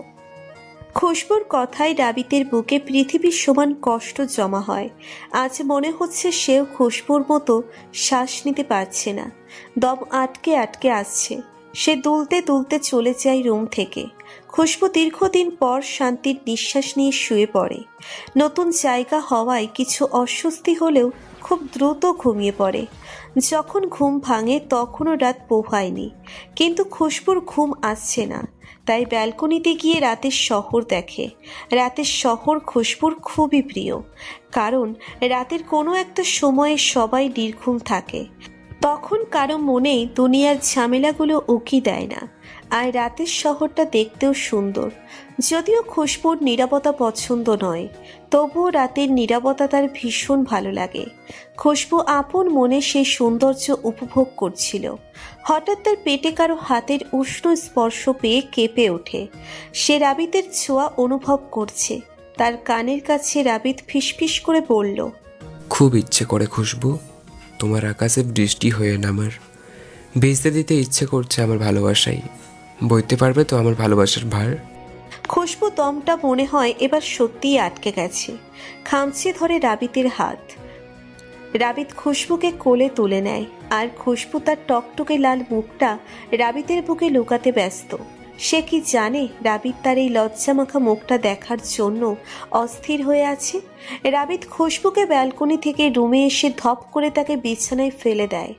খুশবুর কথায় রাবিতের বুকে পৃথিবীর সমান কষ্ট জমা হয়। আজ মনে হচ্ছে সেও খুশবুর মতো শ্বাস নিতে পারছে না। দম আটকে আটকে আসছে। সে দুলতে দুলতে চলে যায় রুম থেকে। খুশবু দীর্ঘদিন পর শান্তির নিঃশ্বাস নিয়ে শুয়ে পড়ে। নতুন জায়গা হওয়ায় কিছু অস্বস্তি হলেও খুব দ্রুত ঘুমিয়ে পড়ে। যখন ঘুম ভাঙে তখনও রাত পোহায়নি, কিন্তু খুশবুর ঘুম আসছে না। তাই ব্যালকনিতে গিয়ে রাতের শহর দেখে। রাতের শহর খুশবুর খুবই প্রিয়, কারণ রাতের কোনো একটা সময়ে সবাই নির্ঘুম থাকে। তখন কারো মনেই দুনিয়ার ঝামেলাগুলো উকি দেয় না। আর রাতের শহরটা দেখতেও সুন্দর। যদিও খুশবুর নীরবতা পছন্দ নয়, তবুও রাতের নীরবতা তার ভীষণ ভালো লাগে। খুশবু আপন মনে সেই সৌন্দর্য উপভোগ করছিল। হঠাৎ তার পেটে কারো হাতের উষ্ণ স্পর্শ পেয়ে কেঁপে ওঠে। সে রাবিতের ছোঁয়া অনুভব করছে। তার কানের কাছে রাবিত ফিসফিস করে বলল, খুব ইচ্ছে করে খুশবু, তোমার আকাশে বৃষ্টি হয়ে নামার। ভেজতে দিতে ইচ্ছে করছে আমার ভালোবাসাই। বইতে পারবে তো আমার ভালোবাসার ভার? খুশবু দমটা মনে হয় এবার সত্যিই আটকে গেছে। খামচে ধরে রাবিতের হাত। রাবিত খুশবুকে কোলে তুলে নেয়, আর খুশবু তার টকটকে লাল মুখটা রাবিতের বুকে লুকাতে ব্যস্ত। সে কি জানে রাবিত তার এই লজ্জামাখা মুখটা দেখার জন্য অস্থির হয়ে আছে? রাবিত খুশবুকে ব্যালকনি থেকে রুমে এসে ধপ করে তাকে বিছানায় ফেলে দেয়।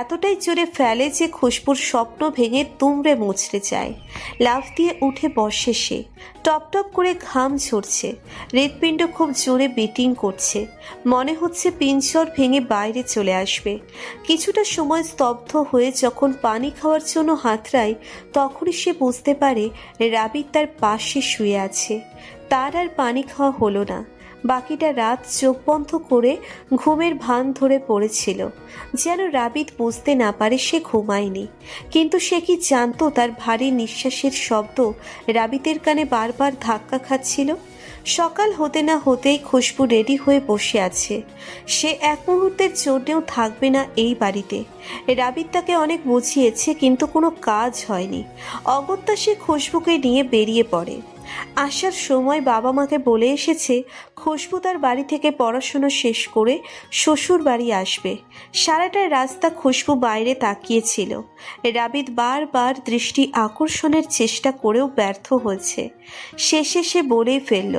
এতটাই জোরে ফেলে যে খুশবুর স্বপ্ন ভেঙে তুমড়ে মুচড়ে যায়। লাফ দিয়ে উঠে বসে সে। টপ টপ করে ঘাম ঝরছে। হৃৎপিণ্ড খুব জোরে বিটিং করছে। মনে হচ্ছে পিঞ্জর ভেঙে বাইরে চলে আসবে। কিছুটা সময় স্তব্ধ হয়ে যখন পানি খাওয়ার জন্য হাতড়ায়, তখনই সে বুঝতে পারে রাবিত তার পাশে শুয়ে আছে। তার আর পানি খাওয়া হলো না। বাকিটা রাত চোখ বন্ধ করে ঘুমের ভান ধরে পড়েছিল, যেন রাবিত বুঝতে না পারে সে ঘুমায়নি। কিন্তু সে কি জানতো তার ভারী নিঃশ্বাসের শব্দ রাবিতের কানে বারবার ধাক্কা খাচ্ছিল? সকাল হতে না হতেই খুশবু রেডি হয়ে বসে আছে। সে এক মুহূর্তের জন্যেও থাকবে না এই বাড়িতে। রাবিত তাকে অনেক বুঝিয়েছে, কিন্তু কোনো কাজ হয়নি। অগত্যা সে খুশবুকে নিয়ে বেরিয়ে পড়ে। আসার সময় বাবা মাকে বলে এসেছে খুশবু তার বাড়ি থেকে পড়াশুনো শেষ করে শ্বশুর বাড়ি আসবে। সারাটা রাস্তা খুশবু বাইরে তাকিয়েছিল। রাবিদ বারবার দৃষ্টি আকর্ষণের চেষ্টা করেও ব্যর্থ হয়েছে। শেষে সে বলেই ফেলল,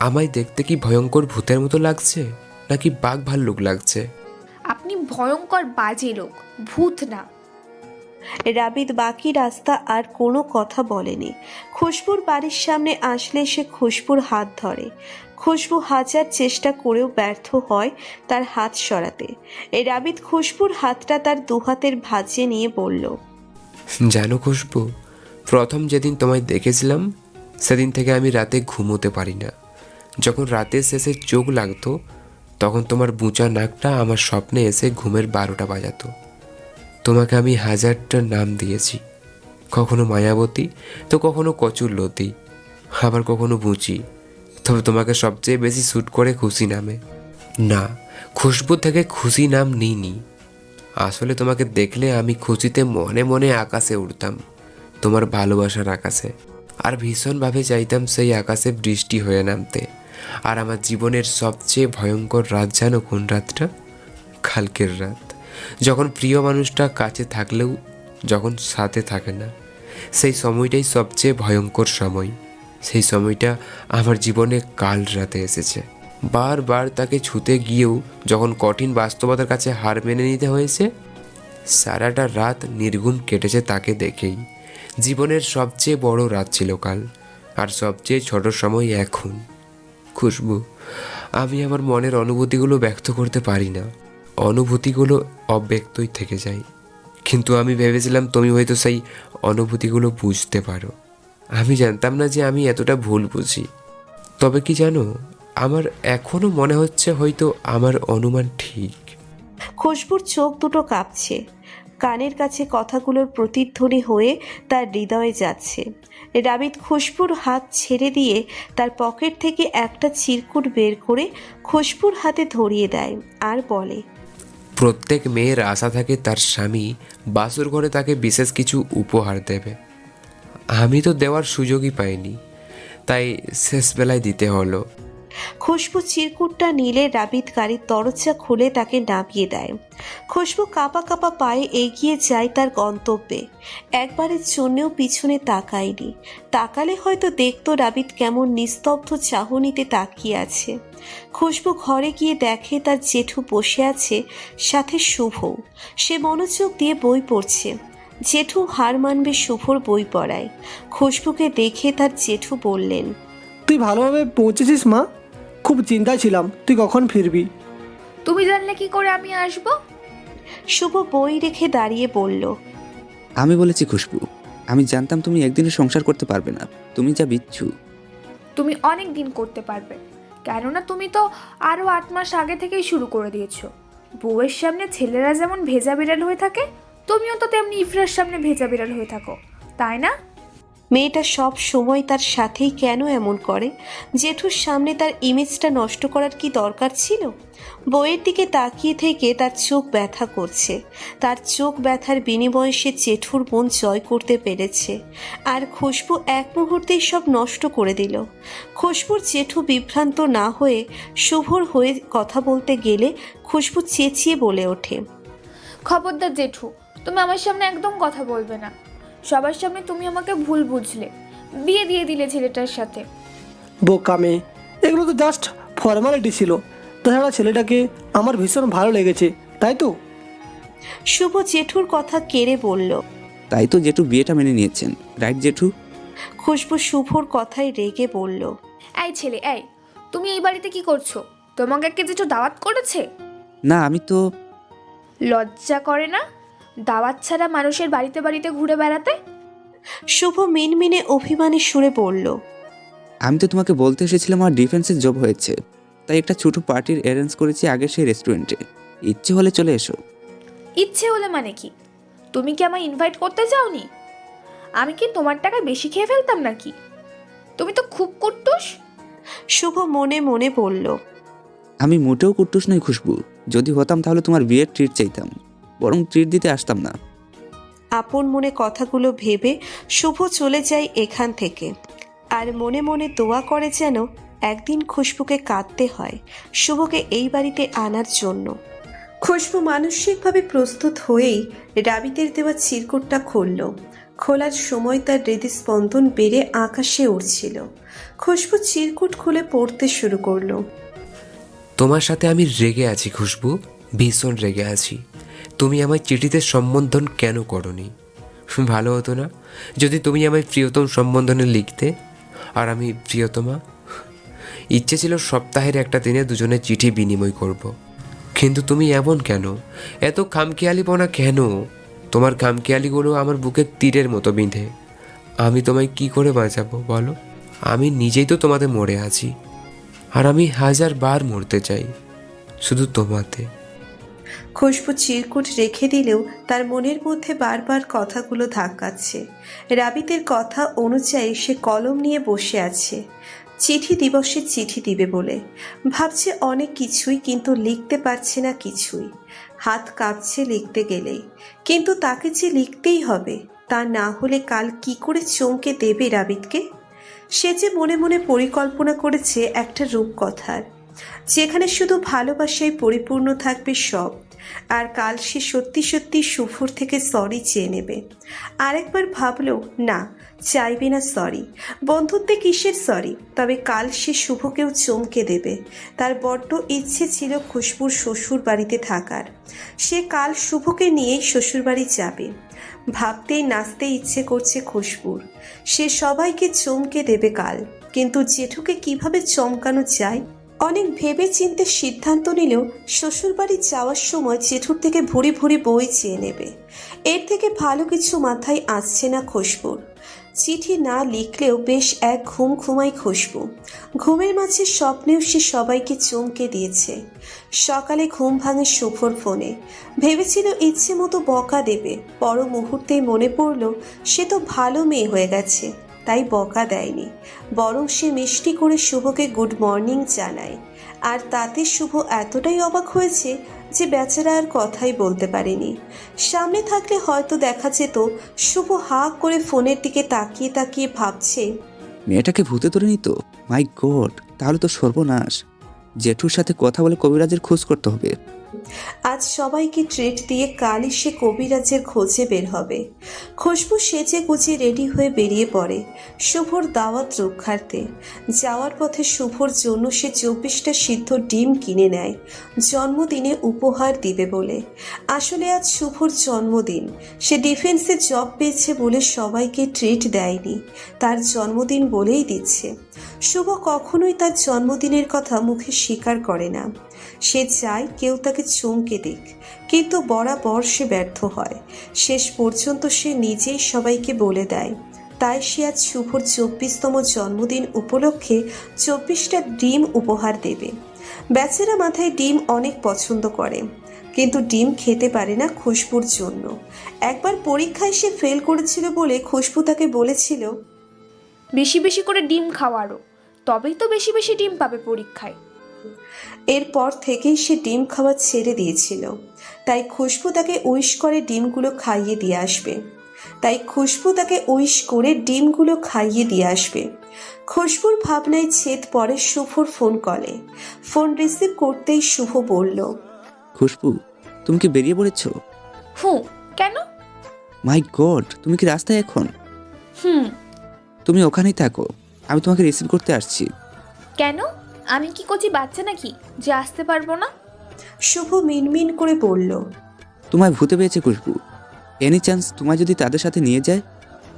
আমায় দেখতে কি ভয়ঙ্কর ভূতের মতো লাগছে নাকি বাঘ ভাল্লুক লাগছে? আপনি ভয়ঙ্কর বাজে লোক, ভূত না। রাবিদ বাকি রাস্তা আর কোনো কথা বলেনি। খুশবুর বাড়ির সামনে আসলে সে খুশবুর হাত ধরে। খুশবু হাজার চেষ্টা করেও ব্যর্থ হয় তার হাত সরাতে। রাবিদ খুশবুর হাতটা তার দুহাতের ভাঁজে নিয়ে বলল, জানো খুশবু, প্রথম যেদিন তোমায় দেখেছিলাম সেদিন থেকে আমি রাতে ঘুমোতে পারি না। যখন রাতের শেষে চোখ লাগতো তখন তোমার বুঁচা নাকটা আমার স্বপ্নে এসে ঘুমের 12টা বাজাতো। তোমাকে আমি হাজারটা নাম দিয়েছি, কখনো মায়াবতী তো কখনো কচুরলতি, আবার কখনো বুচি, তবে তোমাকে সবচেয়ে বেশি স্যুট করে খুশি নামে। না, খুশবু থেকে খুশি নাম নিইনি। আসলে তোমাকে দেখলে আমি খুশিতে মনে মনে আকাশে উঠতাম, তোমার ভালোবাসার আকাশে, আর ভীষণভাবে চাইতাম সেই আকাশে বৃষ্টি হয়ে নামতে। আর আমার জীবনের সবচেয়ে ভয়ঙ্কর রাত জানো কোন রাতটা? কালকের রাত, যখন প্রিয় মানুষটা কাছে থাকলেও যখন সাথে থাকে না। সেই সময়টাই সবচেয়ে ভয়ঙ্কর সময়। সেই সময়টা আমার জীবনে কাল রাতে এসেছে। বারবার তাকে ছুতে গিয়েও যখন কঠিন বাস্তবতার কাছে হার মেনে নিতে হয়েছে। সারাটা রাত নির্ঘুম কেটেছে তাকে দেখেই। জীবনের সবচেয়ে বড় রাত ছিল কাল, আর সবচেয়ে ছোট সময় এখন। খুশবু, আমি আমার মনের অনুভূতিগুলো ব্যক্ত করতে পারি না, অনুভূতিগুলো অব্যক্তই থেকে যায়। কিন্তু আমি ভেবেছিলাম তুমি হয়তো সেই অনুভূতিগুলো বুঝতে পারো। আমি জানতাম না যে আমি এতটা ভুল বুঝি। তবে কি জানো, আমার এখনো মনে হচ্ছে হয়তো আমার অনুমান ঠিক। খুশবুর চোখ দুটো কাঁপছে। কানের কাছে কথাগুলোর প্রতিধ্বনি হয়ে তার হৃদয়ে যাচ্ছে। রাবিদ খুশবুর হাত ছেড়ে দিয়ে তার পকেট থেকে একটা চিরকুট বের করে খুশবুর হাতে ধরিয়ে দেয় আর বলে, প্রত্যেক মেয়ের আশা থাকে তার স্বামী বাসর ঘরে তাকে বিশেষ কিছু উপহার দেবে। আমি তো দেওয়ার সুযোগই পাইনি, তাই শেষ বেলায় দিতে হলো। খুশবু চিরকুটটা নিলে রাবিদ গাড়ির দরজা খুলে তাকে নামিয়ে দেয়। খুশবু কাঁপা কাঁপা পায়ে এগিয়ে যায় তার গন্তব্যে। একবারের জন্যও পিছনে তাকায়নি। তাকালে হয়তো দেখতো রাবিদ কেমন নিস্তব্ধ চাহনিতে তাকিয়ে আছে। খুশবু ঘরে গিয়ে দেখে তার জেঠু বসে আছে, সাথে শুভ। সে মনোযোগ দিয়ে বই পড়ছে। জেঠু হার মানবে শুভর বই পড়ায়। খুশবুকে দেখে তার জেঠু বললেন, তুই ভালোভাবে পৌঁছেছিস মা? খুব চিন্তায় ছিলাম তুই কখন ফিরবি। তুমি জানলে কি করে আমি আসবো? শুভ বই রেখে দাঁড়িয়ে বলল, আমি বলেছি খুশবু, আমি জানতাম তুমি একদিনে সংসার করতে পারবে না। তুমি যা বিচ্ছু। তুমি অনেক দিন করতে পারবে, কেননা তুমি তো আরও 8 মাস আগে থেকেই শুরু করে দিয়েছো। বউয়ের সামনে ছেলেরা যেমন ভেজা বিড়াল হয়ে থাকে, তুমিও তো তেমনি ইফরার সামনে ভেজা বিড়াল হয়ে থাকো, তাই না? মেয়েটা সব সময় তার সাথেই কেন এমন করে? জেঠুর সামনে তার ইমেজটা নষ্ট করার কি দরকার ছিল? বইয়ের দিকে তাকিয়ে থেকে তার চোখ ব্যথা করছে। তার চোখ ব্যথার বিনিময়ে সে জেঠুর মন জয় করতে পেরেছে। আর খুশবু এক মুহূর্তেই সব নষ্ট করে দিল। খুশবুর জেঠু বিভ্রান্ত না হয়ে শুভর হয়ে কথা বলতে গেলে খুশবু চেঁচিয়ে বলে ওঠে, খবরদার জেঠু, তুমি আমার সামনে একদম কথা বলবে না। সবার সামনে তুমি আমাকে ভুল বুঝলে, বিয়ে দিয়ে দিলে ছেলেটার সাথে। বোকা মেয়ে, এগুলো তো জাস্ট ফর্মালিটি ছিল। তাছাড়া ছেলেটাকে আমার ভীষণ ভালো লেগেছে, তাই তো? শুভ জেঠুর কথা কেড়ে বলল। তাই তো জেঠু বিয়েটা মেনে নিয়েছেন, রাইট জেঠু? খুশবু শুভর কথায় রেগে বলল, এই ছেলে, এই তুমি এই বাড়িতে কি করছো? তোমাকে কে জেঠু দাওয়াত করেছে? না, আমি তো। লজ্জা করে না দাওয়াত ছাড়া মানুষের বাড়িতে বাড়িতে ঘুরে বেড়াতে? শুভ মিনমিনে অভিমানী সুরে বলল, আমি তো তোমাকে বলতে এসেছিলাম আমার ডিফেন্সের জব হয়েছে, তাই একটা ছোট পার্টির অ্যারেঞ্জ করেছি আগের সেই রেস্টুরেন্টে। ইচ্ছে হলে চলে এসো। ইচ্ছে হলে মানে কি? তুমি কি আমায় ইনভাইট করতে চাওনি? আমি কি তোমার টাকা বেশি খেয়ে ফেলতাম নাকি? তুমি তো খুব কুট্টুস। শুভ মনে মনে বলল, আমি মোটেও কুট্টুস নই খুশবু। যদি হতাম তাহলে তোমার বিয়ের ট্রিট চাইতাম, বরং ট্রিট দিতে আসতাম না। আপন মনে কথাগুলো ভেবে শুভ চলে যায় এখান থেকে। আর মনে মনে দোয়া করে যেন একদিন খুশবুকে কাঁদতে হয় শুভকে এই বাড়িতে আনার জন্য। খুশবু মানসিকভাবে প্রস্তুত হয়েই রাবিতের দেওয়া চিরকুটটা খুলল। খোলার সময় তার হৃদস্পন্দন বেড়ে আকাশে উঠছিল। খুশবু চিরকুট খুলে পড়তে শুরু করলো। তোমার সাথে আমি রেগে আছি খুশবু, ভীষণ রেগে আছি। তুমি আমায় চিঠিতে সম্বোধন কেন করনি? ভালো হতো না যদি তুমি আমায় প্রিয়তম সম্বোধনে লিখতে আর আমি প্রিয়তমা। ইচ্ছে ছিল সপ্তাহের একটা দিনে দুজনে চিঠি বিনিময় করব। কিন্তু তুমি এমন কেন? এত খামখেয়ালিপনা কেন? তোমার খামখেয়ালিগুলো আমার বুকে তীরের মতো বিঁধে। আমি তোমায় কি করে বাঁচাবো বলো? আমি নিজেই তো তোমাতে মরে আছি, আর আমি 1000 বার মরতে চাই শুধু তোমাতে। খুশবু চিরকুট রেখে দিলেও তার মনের মধ্যে বারবার কথাগুলো ধাক্কাচ্ছে। রাবিতের কথা অনুযায়ী সে কলম নিয়ে বসে আছে, চিঠি দিবসে চিঠি দিবে বলে ভাবছে অনেক কিছুই, কিন্তু লিখতে পারছে না কিছুই। হাত কাঁপছে লিখতে গেলেই, কিন্তু তাকে যে লিখতেই হবে, তা না হলে কাল কি করে চমকে দেবে রাবিতকে। সে যে মনে মনে পরিকল্পনা করেছে একটা রূপকথার, যেখানে শুধু ভালোবাসায় পরিপূর্ণ থাকবে সব। আর কাল সে সত্যি সত্যি শুভর থেকে সরি চেয়ে নেবে। আরেকবার ভাবলো না, চাইবে না সরি, বন্ধুত্বে কিসের সরি। তবে কাল সে শুভকেও চমকে দেবে। তার বড্ড ইচ্ছে ছিল খুশবুর শ্বশুর বাড়িতে থাকার। সে কাল শুভকে নিয়েই শ্বশুরবাড়ি যাবে। ভাবতেই নাচতে ইচ্ছে করছে খুশবুর। সে সবাইকে চমকে দেবে কাল, কিন্তু জেঠুকে কিভাবে চমকানো যায় অনেক ভেবে চিন্তে সিদ্ধান্ত নিলেও শ্বশুরবাড়ি যাওয়ার সময় জেঠুর থেকে ভুরি ভুরি বই চেয়ে নেবে। এর থেকে ভালো কিছু মাথায় আসছে না খুশবুর। চিঠি না লিখলেও বেশ এক ঘুম ঘুমাই খুশবু। ঘুমের মাঝে স্বপ্নেও সে সবাইকে চমকে দিয়েছে। সকালে ঘুম ভাঙে শুভর ফোনে। ভেবেছিল ইচ্ছে মতো বকা দেবে, পর মুহূর্তেই মনে পড়ল সে তো ভালো মেয়ে হয়ে গেছে, তাই বকা দেয়নি। বরং সে মিষ্টি করে শুভকে গুড মর্নিং জানায়। আর তাতে শুভ এতটাই অবাক হয়েছে যে বেচারা আর কথাই বলতে পারেনি। সামনে থাকলে হয়তো দেখা যেত শুভ হা করে ফোনের দিকে তাকিয়ে তাকিয়ে ভাবছে, মেয়েটাকে ভূতে ধরে নিত। মাই গড, তাহলে তো সর্বনাশ। জেঠুর সাথে কথা বলে কবিরাজের খোঁজ করতে হবে। আজ সবাইকে ট্রিট দিয়ে কালই সে কবিরাজের খোঁজে বের হবে। খুশবু সেজে গুজে রেডি হয়ে বেরিয়ে পড়ে শুভর দাওয়াত রক্ষার্থে। যাওয়ার পথে শুভর জন্য সে 24টা সিদ্ধ ডিম কিনে নেয়, জন্মদিনে উপহার দিবে বলে। আসলে আজ শুভর জন্মদিন। সে ডিফেন্সে জব পেয়েছে বলে সবাইকে ট্রিট দেয়নি, তার জন্মদিন বলেই দিচ্ছে। শুভ কখনোই তার জন্মদিনের কথা মুখে স্বীকার করে না। সে চায় কেউ তাকে চমকে দিক, কিন্তু বরাবর সে ব্যর্থ হয়। শেষ পর্যন্ত সে নিজেই সবাইকে বলে দেয়। তাই সে আজ শুভর 24তম জন্মদিন উপলক্ষে 24টা ডিম উপহার দেবে। বেচারা মাথায় ডিম অনেক পছন্দ করে, কিন্তু ডিম খেতে পারে না খুশবুর জন্য। একবার পরীক্ষায় সে ফেল করেছিল বলে খুশবু তাকে বলেছিল, বেশি বেশি করে ডিম খাওয়ারও, তবেই তো বেশি বেশি ডিম পাবে পরীক্ষায়। এরপর থেকেই সে ডিম খাওয়া ছেড়ে দিয়েছিল। তাই খুশবু তাকে উইশ করে ডিমগুলো খাইয়ে দিয়ে আসবে। খুশবুর ভাবনায় ছেদ পড়ে শুভর ফোন কলে। ফোন রিসিভ করতেই শুভ বলল, খুশবু, তুমি কি বেরিয়ে পড়েছ? কেন? মাই গড, তুমি কি রাস্তায় এখন? তুমি ওখানেই থাকো, আমি তোমাকে রিসিভ করতে আসছি। কেন? আমি কি কচি বাচ্চা নাকি যে আসতে পারবো না? শুভ মিনমিন করে বলল, তোমায় ভূতে পেয়েছে খুশবু। এনি চান্স তোমায় যদি তাদের সাথে নিয়ে যায়?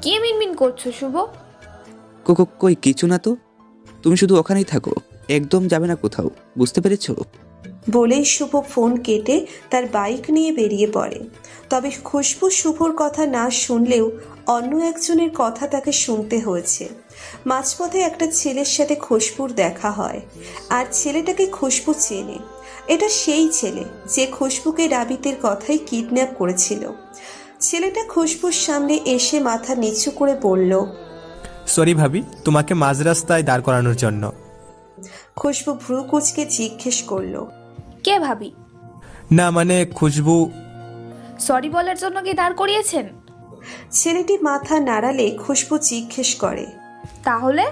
কি মিনমিন করছো শুভ? কই কিছু না তো। তুমি শুধু ওখানেই থাকো, একদম যাবে না কোথাও, বুঝতে পেরেছো? বলেই শুভ ফোন কেটে তার বাইক নিয়ে বেরিয়ে পড়ে। তবে খুশবু শুভর কথা না শুনলেও অন্য একজনের কথা তাকে শুনতে হয়েছে। মাঝপথে একটা ছেলের সাথে খুশবুর দেখা হয়, আর ছেলেটাকে খুশবু চেনে। এটা সেই ছেলে যে খুশবুকে রাবিতের কথাই কিডন্যাপ করেছিল। ছেলেটা খুশবুর সামনে এসে মাথা নিচু করে বলল, সরি ভাবি, তোমাকে মাঝ রাস্তায় দাঁড় করানোর জন্য। খুশবু ভ্রু কুচকে জিজ্ঞেস করলো, কে ভাবি? না মানে খুশবু। সরি বলার জন্য কি দাঁড় করিয়েছেন? ছেলেটি মাথা নাড়ালে খুশবু জিজ্ঞেস করে, তাহলে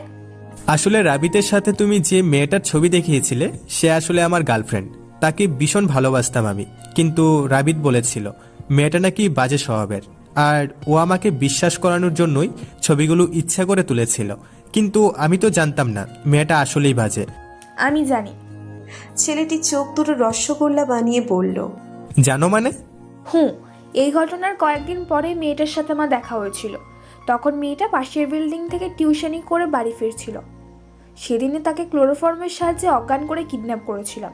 আসলে রাবিতের সাথে তুমি যে মেয়েটার ছবি দেখিয়েছিলে সে আসলে আমার গার্লফ্রেন্ড। তাকে ভীষণ ভালোবাসতাম আমি, কিন্তু রাবিত বলেছিল মেয়েটা নাকি বাজে স্বভাবের, আর ও আমাকে বিশ্বাস করানোর জন্যই ছবিগুলো ইচ্ছা করে তুলেছিল। কিন্তু আমি তো জানতাম না মেয়েটা আসলেই বাজে। আমি জানি। ছেলেটি চোখ দুটো রসগোল্লা বানিয়ে বলল, জানো মানে? এই ঘটনার কয়েকদিন পরে মেয়েটার সাথে আমার দেখা হয়েছিল। তখন মেয়েটা পাশের বিল্ডিং থেকে টিউশনি করে বাড়ি ফিরছিল। সেদিনে তাকে ক্লোরোফর্মের সাহায্যে অজ্ঞান করে কিডন্যাপ করেছিলাম।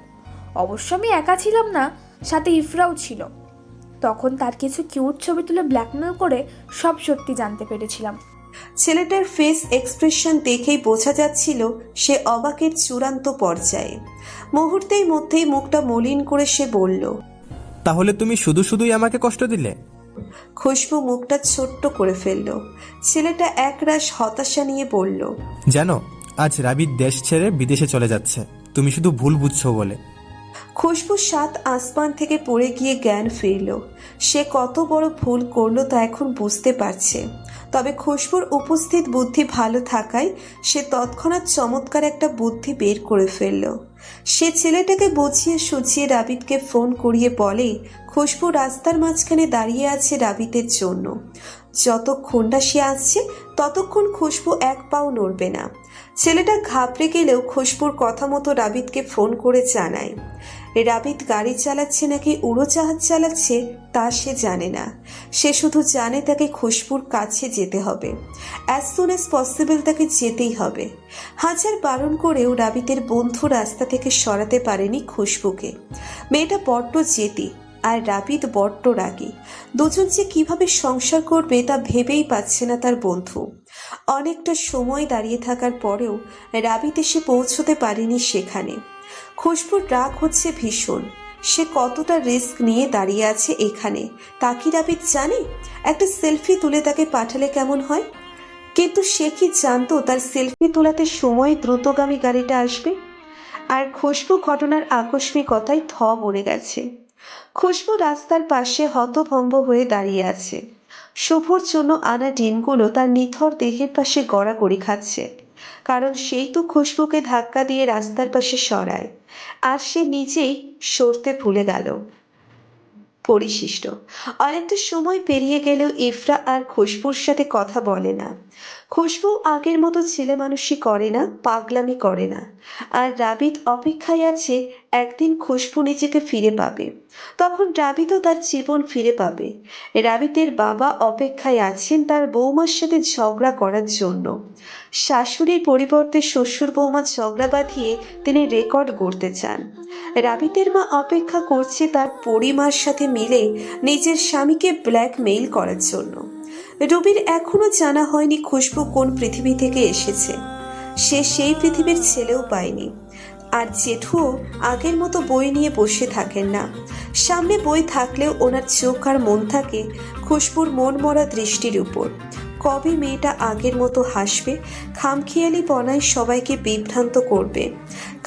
অবশ্য আমি একা ছিলাম না, সাথে ইফরাও ছিল। তখন তার কিছু কিউট ছবি তুলে ব্ল্যাকমেল করে সব সত্যি জানতে পেরেছিলাম। ছেলেটার ফেস এক্সপ্রেশন দেখেই বোঝা যাচ্ছিল সে অবাকের চূড়ান্ত পর্যায়ে। মুহূর্তের মধ্যেই মুখটা মলিন করে সে বলল, তাহলে তুমি শুধু শুধুই আমাকে কষ্ট দিলে? খুশবু মুখটা ছোট্ট করে ফেলল। ছেলেটা একরাশ হতাশা নিয়ে বলল, জানো, আজ রাবিত দেশ ছেড়ে বিদেশে চলে যাচ্ছে, তুমি শুধু ভুল বুঝছো বলে। খুশবু 7 আসমান থেকে পড়ে গিয়ে জ্ঞান ফিরল। সে কত বড় ভুল করলো তা এখন বুঝতে পারছে। তবে খুশবুর উপস্থিত বুদ্ধি ভালো থাকায় সে তৎক্ষণাৎ চমৎকার একটা বুদ্ধি বের করে ফেলল। সে ছেলেটাকে বুঝিয়ে সুঝিয়ে রাবিতকে ফোন করিয়ে বলে খুশবু রাস্তার মাঝখানে দাঁড়িয়ে আছে রাবিতের জন্য। যতক্ষণ না সে আসছে ততক্ষণ খুশবু এক পাও নড়বে না। ছেলেটা ঘাবড়ে গেলেও খুশবুর কথা মতো রাবিতকে ফোন করে জানায়। রাবিত গাড়ি চালাচ্ছে নাকি উড়োজাহাজ চালাচ্ছে তা সে জানে না। সে শুধু জানে তাকে খুশবুর কাছে যেতে হবে। অ্যাজ সুন অ্যাজ পসিবল তাকে যেতেই হবে। হাজার বারণ করেও রাবিতের বন্ধু রাস্তা থেকে সরাতে পারেনি খুশবুকে। মেয়েটা বড্ড জেদি আর রাবিত বড্ড রাগী। দুজন যে কিভাবে সংসার করবে তা ভেবেই পাচ্ছে না তার বন্ধু। অনেকটা সময় দাঁড়িয়ে থাকার পরেও রাবিত এসে পৌঁছতে পারেনি সেখানে। খুশবুর রাগ হচ্ছে ভীষণ। সে কতটা রিস্ক নিয়ে দাঁড়িয়ে আছে এখানে তা কি রাবিত জানে? একটা সেলফি তুলে তাকে পাঠালে কেমন হয়? কিন্তু সে কি জানতো তার সেলফি তোলাতে সময় দ্রুতগামী গাড়িটা আসবে? আর খুশবু ঘটনার আকস্মিকতায় থ মরে গেছে। খুশবু রাস্তার পাশে হতভম্ব হয়ে দাঁড়িয়ে আছে। শুভর জন্য আনা ডিমগুলো তার নিথর দেহের পাশে গড়াগড়ি খাচ্ছে, কারণ সেই তো খুশবুকে ধাক্কা দিয়ে রাস্তার পাশে সরায়, আর সে নিজেই সরতে ভুলে গেল। পরিশিষ্ট অনেকটা সময় পেরিয়ে গেলেও ইফরা আর খুশবুর সাথে কথা বলে না। খুশবু আগের মতো ছেলে মানুষই করে না, পাগলামি করে না। আর রাবিত অপেক্ষায় আছে একদিন খুশবু নিজেকে ফিরে পাবে, তখন রাবিতও তার জীবন ফিরে পাবে। রাবিতের বাবা অপেক্ষায় আছেন তার বৌমার সাথে ঝগড়া করার জন্য। শাশুড়ির পরিবর্তে শ্বশুর বৌমা ঝগড়া বাঁধিয়ে তিনি রেকর্ড গড়তে চান। রাবিতের মা অপেক্ষা করছে তার পরিমার সাথে মিলে নিজের স্বামীকে ব্ল্যাকমেইল করার জন্য। রবির এখনো জানা হয়নি খুশবু কোন পৃথিবী থেকে এসেছে। সে সেই পৃথিবীর ছেলেও পায়নি। আর জেঠুও আগের মতো বই নিয়ে বসে থাকেন না। সামনে বই থাকলেও ওনার চোখ আর মন থাকে খুশবুর মন মরা দৃষ্টির উপর। কবে মেয়েটা আগের মতো হাসবে, খামখেয়ালি পনায় সবাইকে বিভ্রান্ত করবে।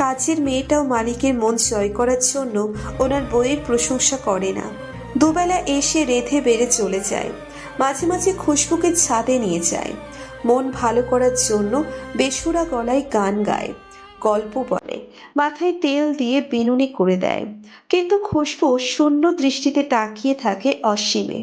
কাজের মেয়েটাও মালিকের মন জয় করার জন্য ওনার বইয়ের প্রশংসা করে না। দুবেলা এসে রেধে বেড়ে চলে যায়। মাঝে মাঝে খুশবুকে ছাদে নিয়ে যায়। মন ভালো করার জন্য বেসুরা গলায় গান গায়, গল্প বলে, মাথায় তেল দিয়ে বিনুনি করে দেয়। কিন্তু খুশবু শূন্য দৃষ্টিতে তাকিয়ে থাকে অসীমে।